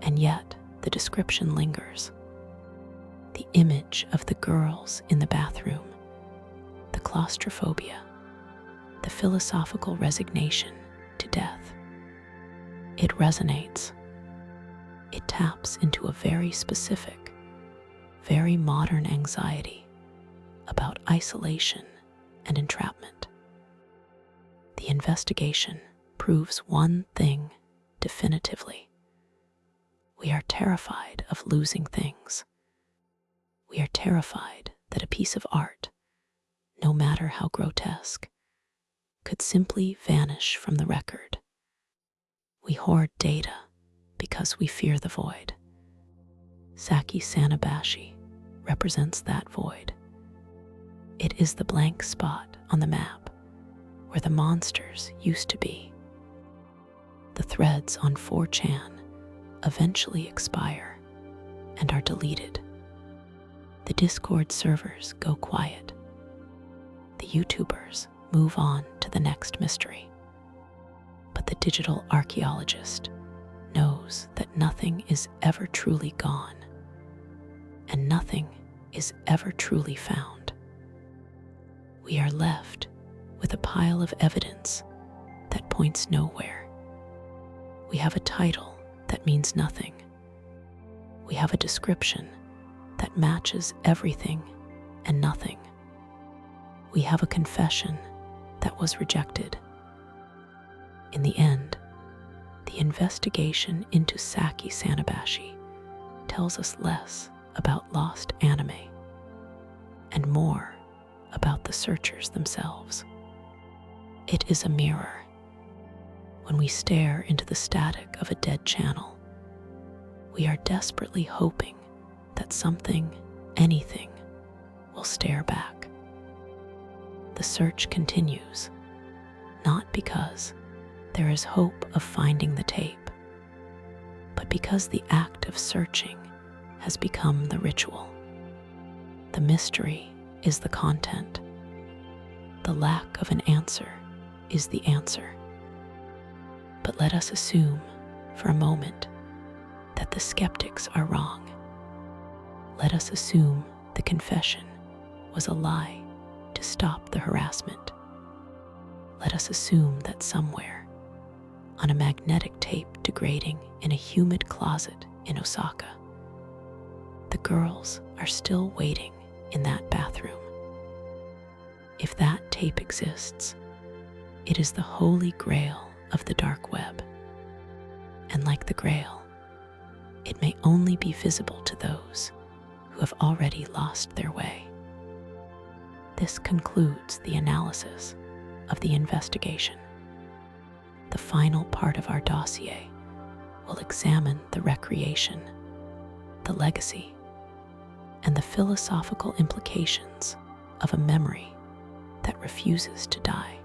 And yet the description lingers. The image of the girls in the bathroom, the claustrophobia, the philosophical resignation to death. It resonates. It taps into a very specific, very modern anxiety about isolation and entrapment. The investigation proves one thing definitively. We are terrified of losing things. We are terrified that a piece of art, no matter how grotesque, could simply vanish from the record. We hoard data because we fear the void. Saki Sanobashi represents that void. It is the blank spot on the map where the monsters used to be. The threads on 4chan eventually expire and are deleted. The Discord servers go quiet. YouTubers move on to the next mystery. But the digital archaeologist knows that nothing is ever truly gone, and nothing is ever truly found. We are left with a pile of evidence that points nowhere. We have a title that means nothing. We have a description that matches everything and nothing. We have a confession that was rejected. In the end, the investigation into Saki Sanobashi tells us less about lost anime and more about the searchers themselves. It is a mirror. When we stare into the static of a dead channel, we are desperately hoping that something, anything, will stare back. The search continues, not because there is hope of finding the tape, but because the act of searching has become the ritual. The mystery is the content. The lack of an answer is the answer. But let us assume for a moment that the skeptics are wrong. Let us assume the confession was a lie to stop the harassment. Let us assume that somewhere, on a magnetic tape degrading in a humid closet in Osaka, the girls are still waiting in that bathroom. If that tape exists, it is the holy grail of the dark web. And like the grail, it may only be visible to those who have already lost their way. This concludes the analysis of the investigation. The final part of our dossier will examine the recreation, the legacy, and the philosophical implications of a memory that refuses to die.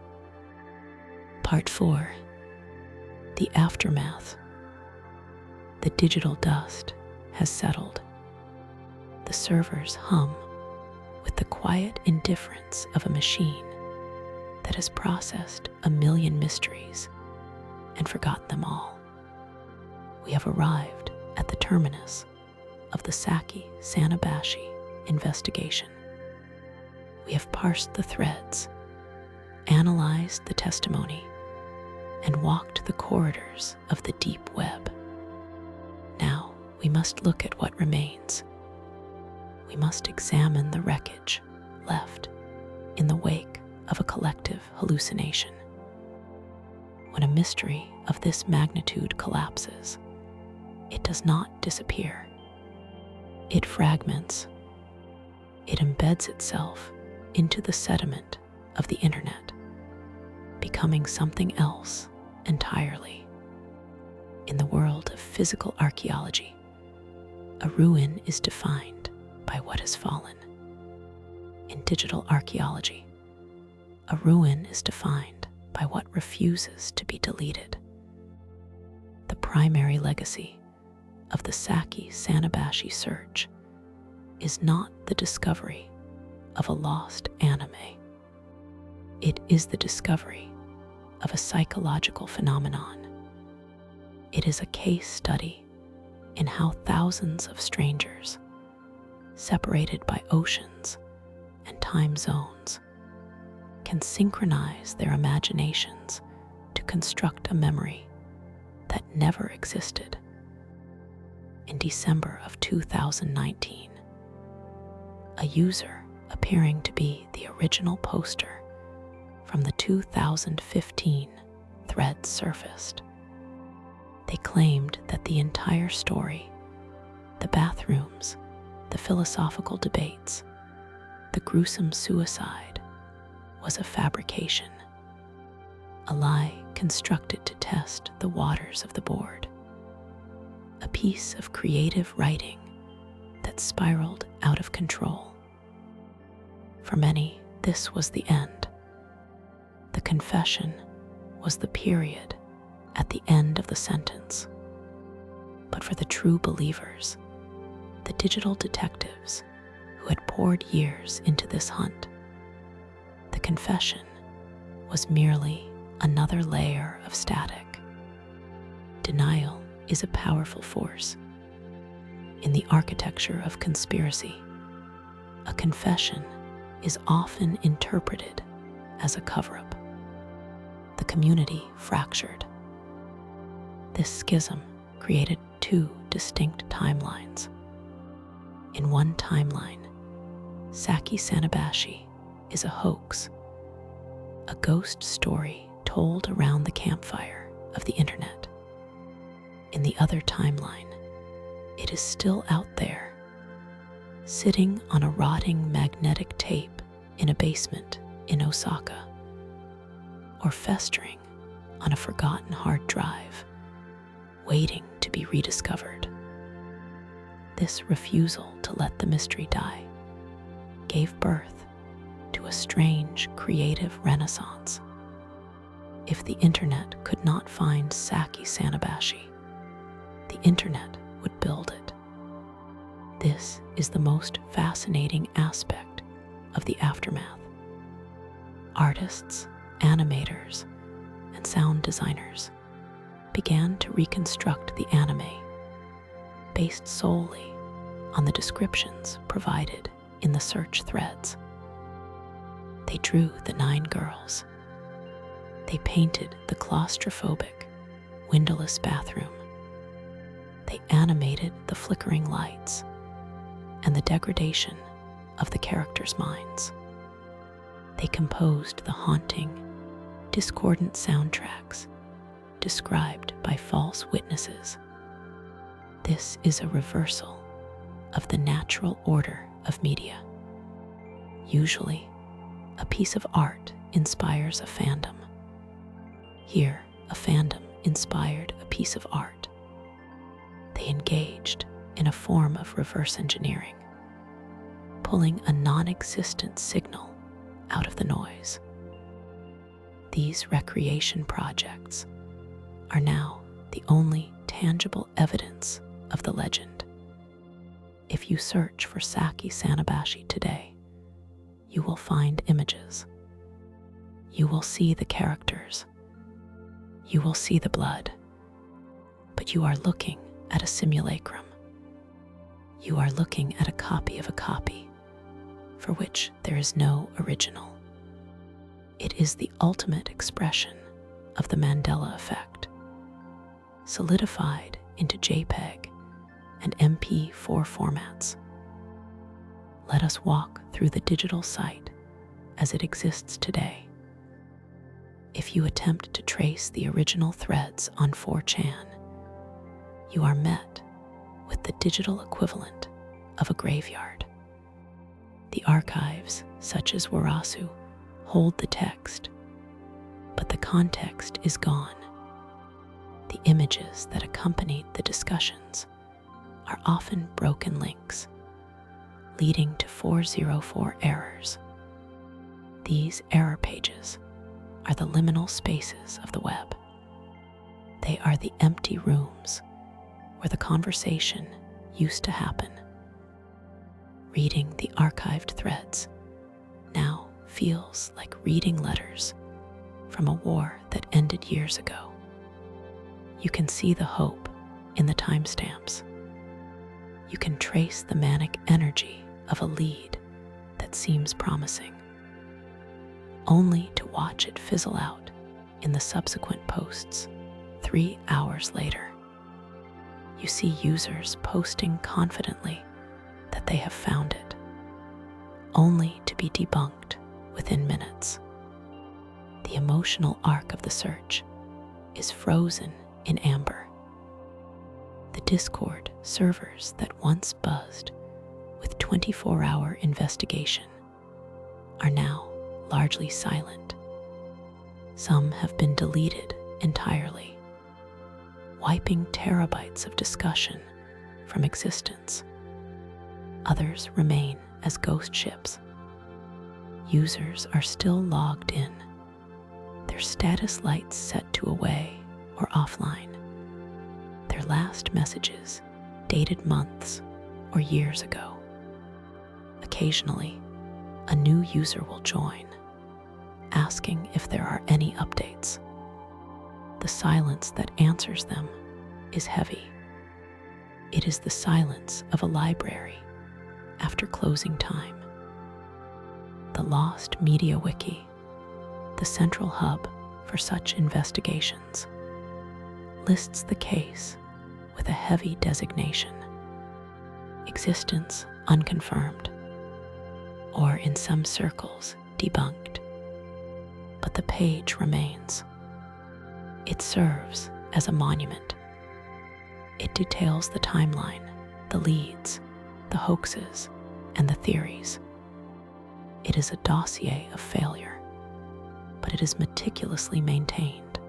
Part 4. The aftermath. The digital dust has settled. The servers hum with the quiet indifference of a machine that has processed 1,000,000 mysteries and forgotten them all. We have arrived at the terminus of the Saki Sanobashi investigation. We have parsed the threads, analyzed the testimony, and walked the corridors of the deep web. Now we must look at what remains. We must examine the wreckage left in the wake of a collective hallucination. When a mystery of this magnitude collapses, it does not disappear. It fragments. It embeds itself into the sediment of the internet, becoming something else entirely. In the world of physical archaeology, a ruin is defined by what has fallen. In digital archaeology, a ruin is defined by what refuses to be deleted. The primary legacy of the Saki Sanobashi search is not the discovery of a lost anime. It is the discovery of a psychological phenomenon. It is a case study in how thousands of strangers, separated by oceans and time zones, can synchronize their imaginations to construct a memory that never existed. In December of 2019, a user appearing to be the original poster from the 2015 thread surfaced. They claimed that the entire story, the bathrooms, the philosophical debates, the gruesome suicide, was a fabrication, a lie constructed to test the waters of the board, a piece of creative writing that spiraled out of control. For many, this was the end. The confession was the period at the end of the sentence. But for the true believers, the digital detectives who had poured years into this hunt, The confession was merely another layer of static. Denial is a powerful force. In the architecture of conspiracy, a confession is often interpreted as a cover-up. The community fractured. This schism created two distinct timelines. In one timeline, Saki Sanobashi is a hoax, a ghost story told around the campfire of the internet. In the other timeline, it is still out there, sitting on a rotting magnetic tape in a basement in Osaka, or festering on a forgotten hard drive, waiting to be rediscovered. This refusal to let the mystery die gave birth to a strange creative renaissance. If the internet could not find Saki Sanobashi, the internet would build it. This is the most fascinating aspect of the aftermath. Artists, animators, and sound designers began to reconstruct the anime based solely on the descriptions provided in the search threads. They drew the 9 girls. They painted the claustrophobic, windowless bathroom. They animated the flickering lights and the degradation of the characters' minds. They composed the haunting, discordant soundtracks described by false witnesses. This is a reversal of the natural order of media. Usually, a piece of art inspires a fandom. Here, a fandom inspired a piece of art. They engaged in a form of reverse engineering, pulling a non-existent signal out of the noise. These recreation projects are now the only tangible evidence of the legend. If you search for Saki Sanobashi today, you will find images. You will see the characters. You will see the blood. But you are looking at a simulacrum. You are looking at a copy of a copy, for which there is no original. It is the ultimate expression of the Mandela effect, solidified into JPEG and MP4 formats. Let us walk through the digital site as it exists today. If you attempt to trace the original threads on 4chan, you are met with the digital equivalent of a graveyard. The archives, such as Warasu, hold the text, but the context is gone. The images that accompanied the discussions are often broken links, leading to 404 errors. These error pages are the liminal spaces of the web. They are the empty rooms where the conversation used to happen. Reading the archived threads now feels like reading letters from a war that ended years ago. You can see the hope in the timestamps. You can trace the manic energy of a lead that seems promising, only to watch it fizzle out in the subsequent posts 3 hours later. You see users posting confidently that they have found it, only to be debunked within minutes. The emotional arc of the search is frozen in amber. The Discord servers that once buzzed with 24-hour investigation are now largely silent. Some have been deleted entirely, wiping terabytes of discussion from existence. Others remain as ghost ships. Users are still logged in, their status lights set to away or offline, their last messages dated months or years ago. Occasionally, a new user will join, asking if there are any updates. The silence that answers them is heavy. It is the silence of a library after closing time. The Lost Media Wiki, the central hub for such investigations, lists the case with a heavy designation: existence unconfirmed, or in some circles, debunked. But the page remains. It serves as a monument. It details the timeline, the leads, the hoaxes, and the theories. It is a dossier of failure, but it is meticulously maintained.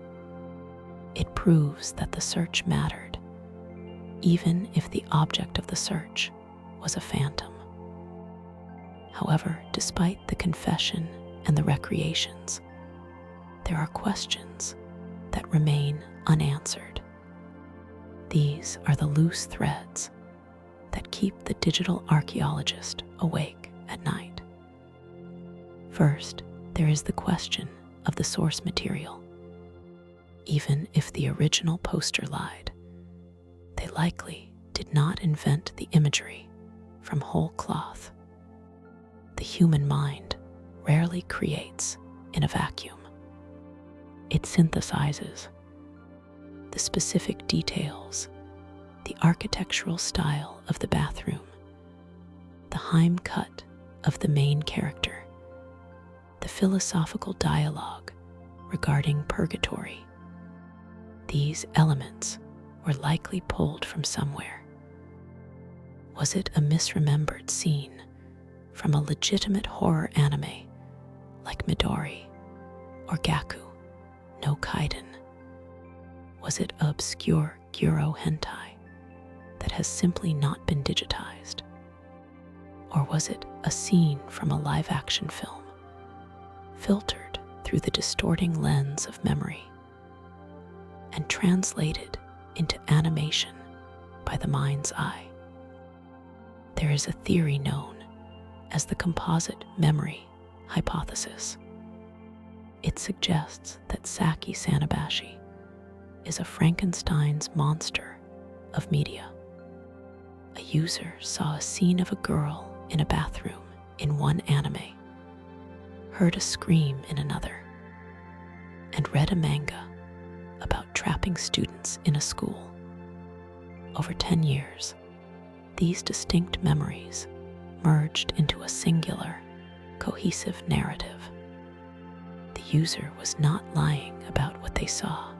It proves that the search mattered, even if the object of the search was a phantom. However, despite the confession and the recreations, there are questions that remain unanswered. These are the loose threads that keep the digital archaeologist awake at night. First, there is the question of the source material. Even if the original poster lied, they likely did not invent the imagery from whole cloth. The human mind rarely creates in a vacuum. It synthesizes the specific details, the architectural style of the bathroom, the Heim cut of the main character, the philosophical dialogue regarding purgatory. These elements were likely pulled from somewhere. Was it a misremembered scene from a legitimate horror anime like Midori or Gaku no Kaiden? Was it obscure gyro hentai that has simply not been digitized? Or was it a scene from a live-action film, filtered through the distorting lens of memory and translated into animation by the mind's eye? There is a theory known as the composite memory hypothesis. It suggests that Saki Sanobashi is a Frankenstein's monster of media. A user saw a scene of a girl in a bathroom in one anime, heard a scream in another, and read a manga about trapping students in a school. Over 10 years, these distinct memories merged into a singular, cohesive narrative. The user was not lying about what they saw.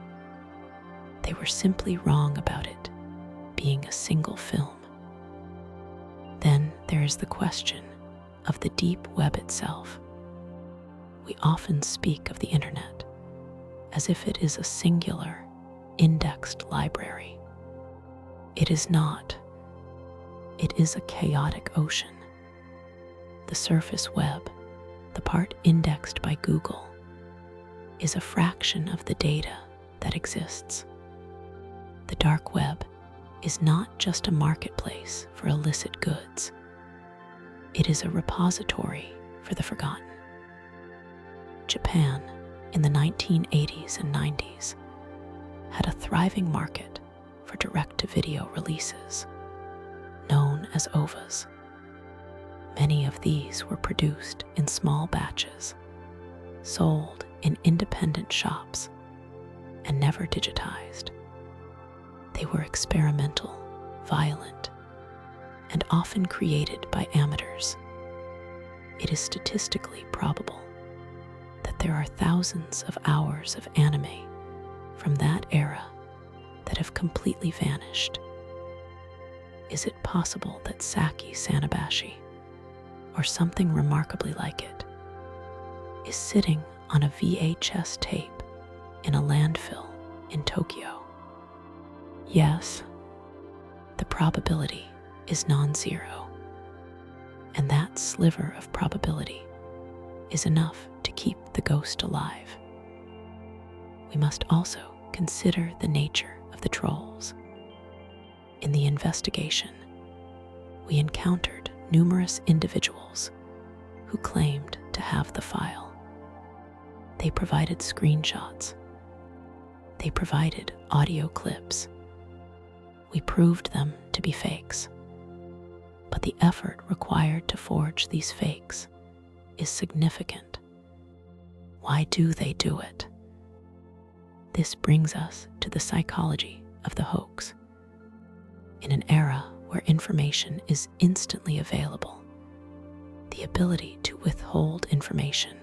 They were simply wrong about it being a single film. Then there is the question of the deep web itself. We often speak of the internet as if it is a singular, indexed library. It is not. It is a chaotic ocean. The surface web, the part indexed by Google, is a fraction of the data that exists. The dark web is not just a marketplace for illicit goods. It is a repository for the forgotten. Japan, in the 1980s and 90s, had a thriving market for direct-to-video releases, known as OVAs. Many of these were produced in small batches, sold in independent shops, and never digitized. They were experimental, violent, and often created by amateurs. It is statistically probable that there are thousands of hours of anime from that era that have completely vanished. Is it possible that Saki Sanobashi, or something remarkably like it, is sitting on a VHS tape in a landfill in Tokyo? Yes, the probability is non-zero, and that sliver of probability is enough to keep the ghost alive. We must also consider the nature of the trolls. In the investigation, we encountered numerous individuals who claimed to have the file. They provided screenshots. They provided audio clips. We proved them to be fakes. But the effort required to forge these fakes is significant. Why do they do it? This brings us to the psychology of the hoax. In an era where information is instantly available, the ability to withhold information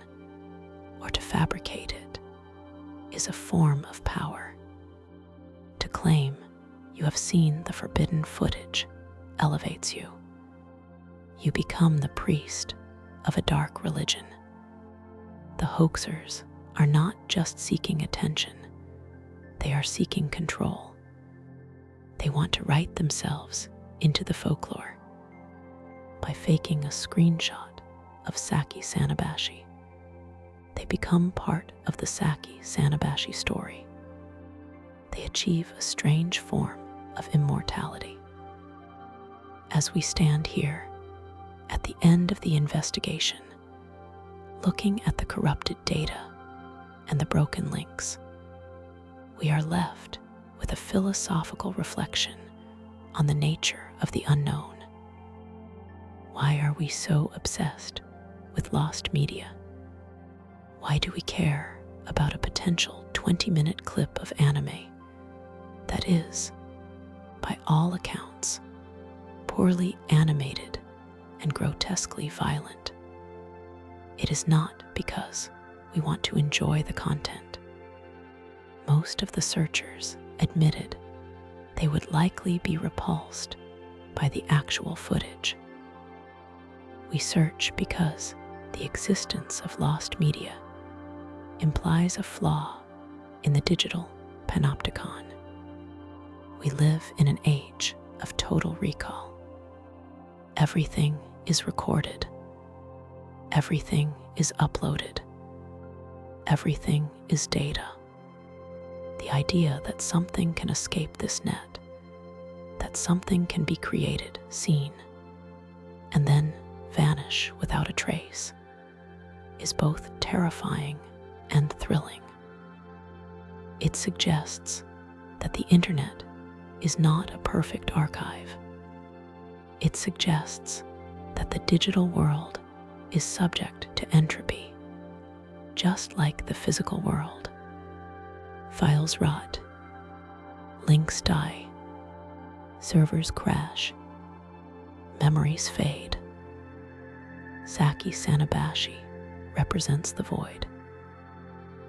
or to fabricate it is a form of power. To claim you have seen the forbidden footage elevates you. You become the priest of a dark religion. The hoaxers are not just seeking attention, they are seeking control. They want to write themselves into the folklore. By faking a screenshot of Saki Sanobashi, they become part of the Saki Sanobashi story. They achieve a strange form of immortality. As we stand here, at the end of the investigation, looking at the corrupted data and the broken links, we are left with a philosophical reflection on the nature of the unknown. Why are we so obsessed with lost media? Why do we care about a potential 20-minute clip of anime that is, by all accounts, poorly animated and grotesquely violent? It is not because we want to enjoy the content. Most of the searchers admitted they would likely be repulsed by the actual footage. We search because the existence of lost media implies a flaw in the digital panopticon. We live in an age of total recall. Everything is recorded. Everything is uploaded. Everything is data. The idea that something can escape this net, that something can be created, seen, and then vanish without a trace, is both terrifying and thrilling. It suggests that the internet is not a perfect archive. It suggests that the digital world is subject to entropy, just like the physical world. Files rot, links die, servers crash, memories fade. Saki Sanobashi represents the void.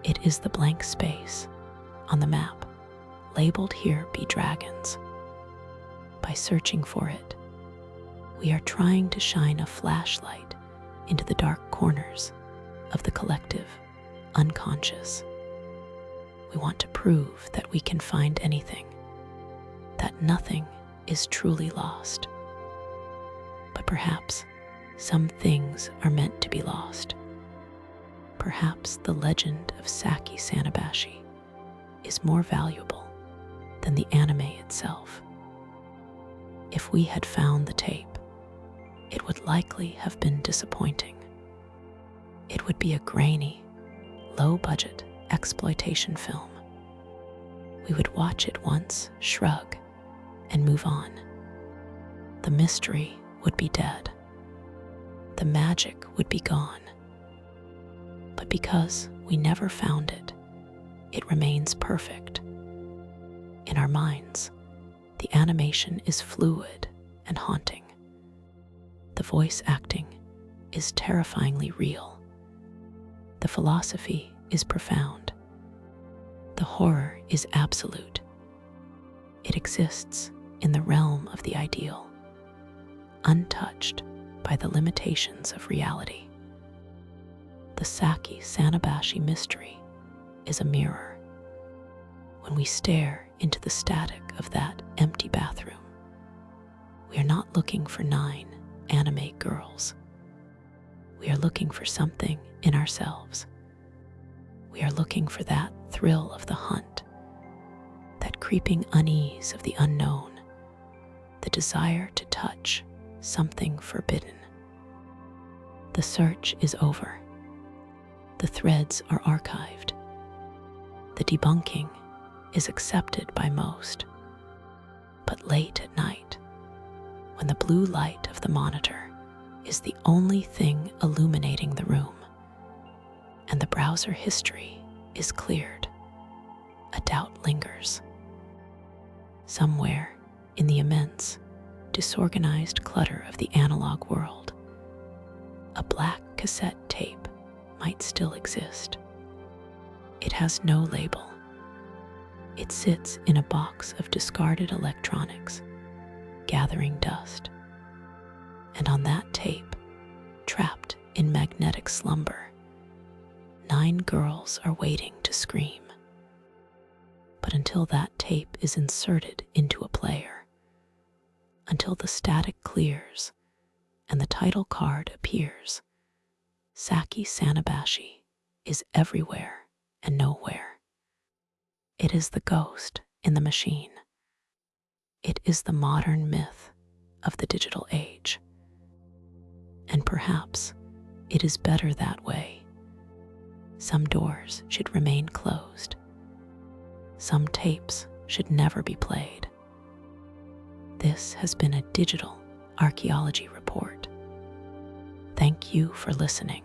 It is the blank space on the map, labeled "Here be dragons." By searching for it, we are trying to shine a flashlight into the dark corners of the collective unconscious. We want to prove that we can find anything, that nothing is truly lost. But perhaps some things are meant to be lost. Perhaps the legend of Saki Sanobashi is more valuable than the anime itself. If we had found the tape, it would likely have been disappointing. It would be a grainy, low-budget exploitation film. We would watch it once, shrug, and move on. The mystery would be dead. The magic would be gone. But because we never found it, it remains perfect. In our minds, the animation is fluid and haunting. The voice acting is terrifyingly real. The philosophy is profound. The horror is absolute. It exists in the realm of the ideal, untouched by the limitations of reality. The Saki Sanobashi mystery is a mirror. When we stare into the static of that empty bathroom, we are not looking for 9 anime girls. We are looking for something in ourselves. We are looking for that thrill of the hunt, that creeping unease of the unknown, the desire to touch something forbidden. The search is over. the threads are archived. The debunking is accepted by most. But late at night, when the blue light of the monitor is the only thing illuminating the room, and the browser history is cleared, a doubt lingers. Somewhere in the immense, disorganized clutter of the analog world, a black cassette tape might still exist. It has no label. It sits in a box of discarded electronics, gathering dust. And on that tape, trapped in magnetic slumber, 9 girls are waiting to scream. But until that tape is inserted into a player, until the static clears and the title card appears, Saki Sanobashi is everywhere and nowhere. It is the ghost in the machine. It is the modern myth of the digital age. And perhaps it is better that way. Some doors should remain closed. Some tapes should never be played. This has been a digital archaeology report. Thank you for listening.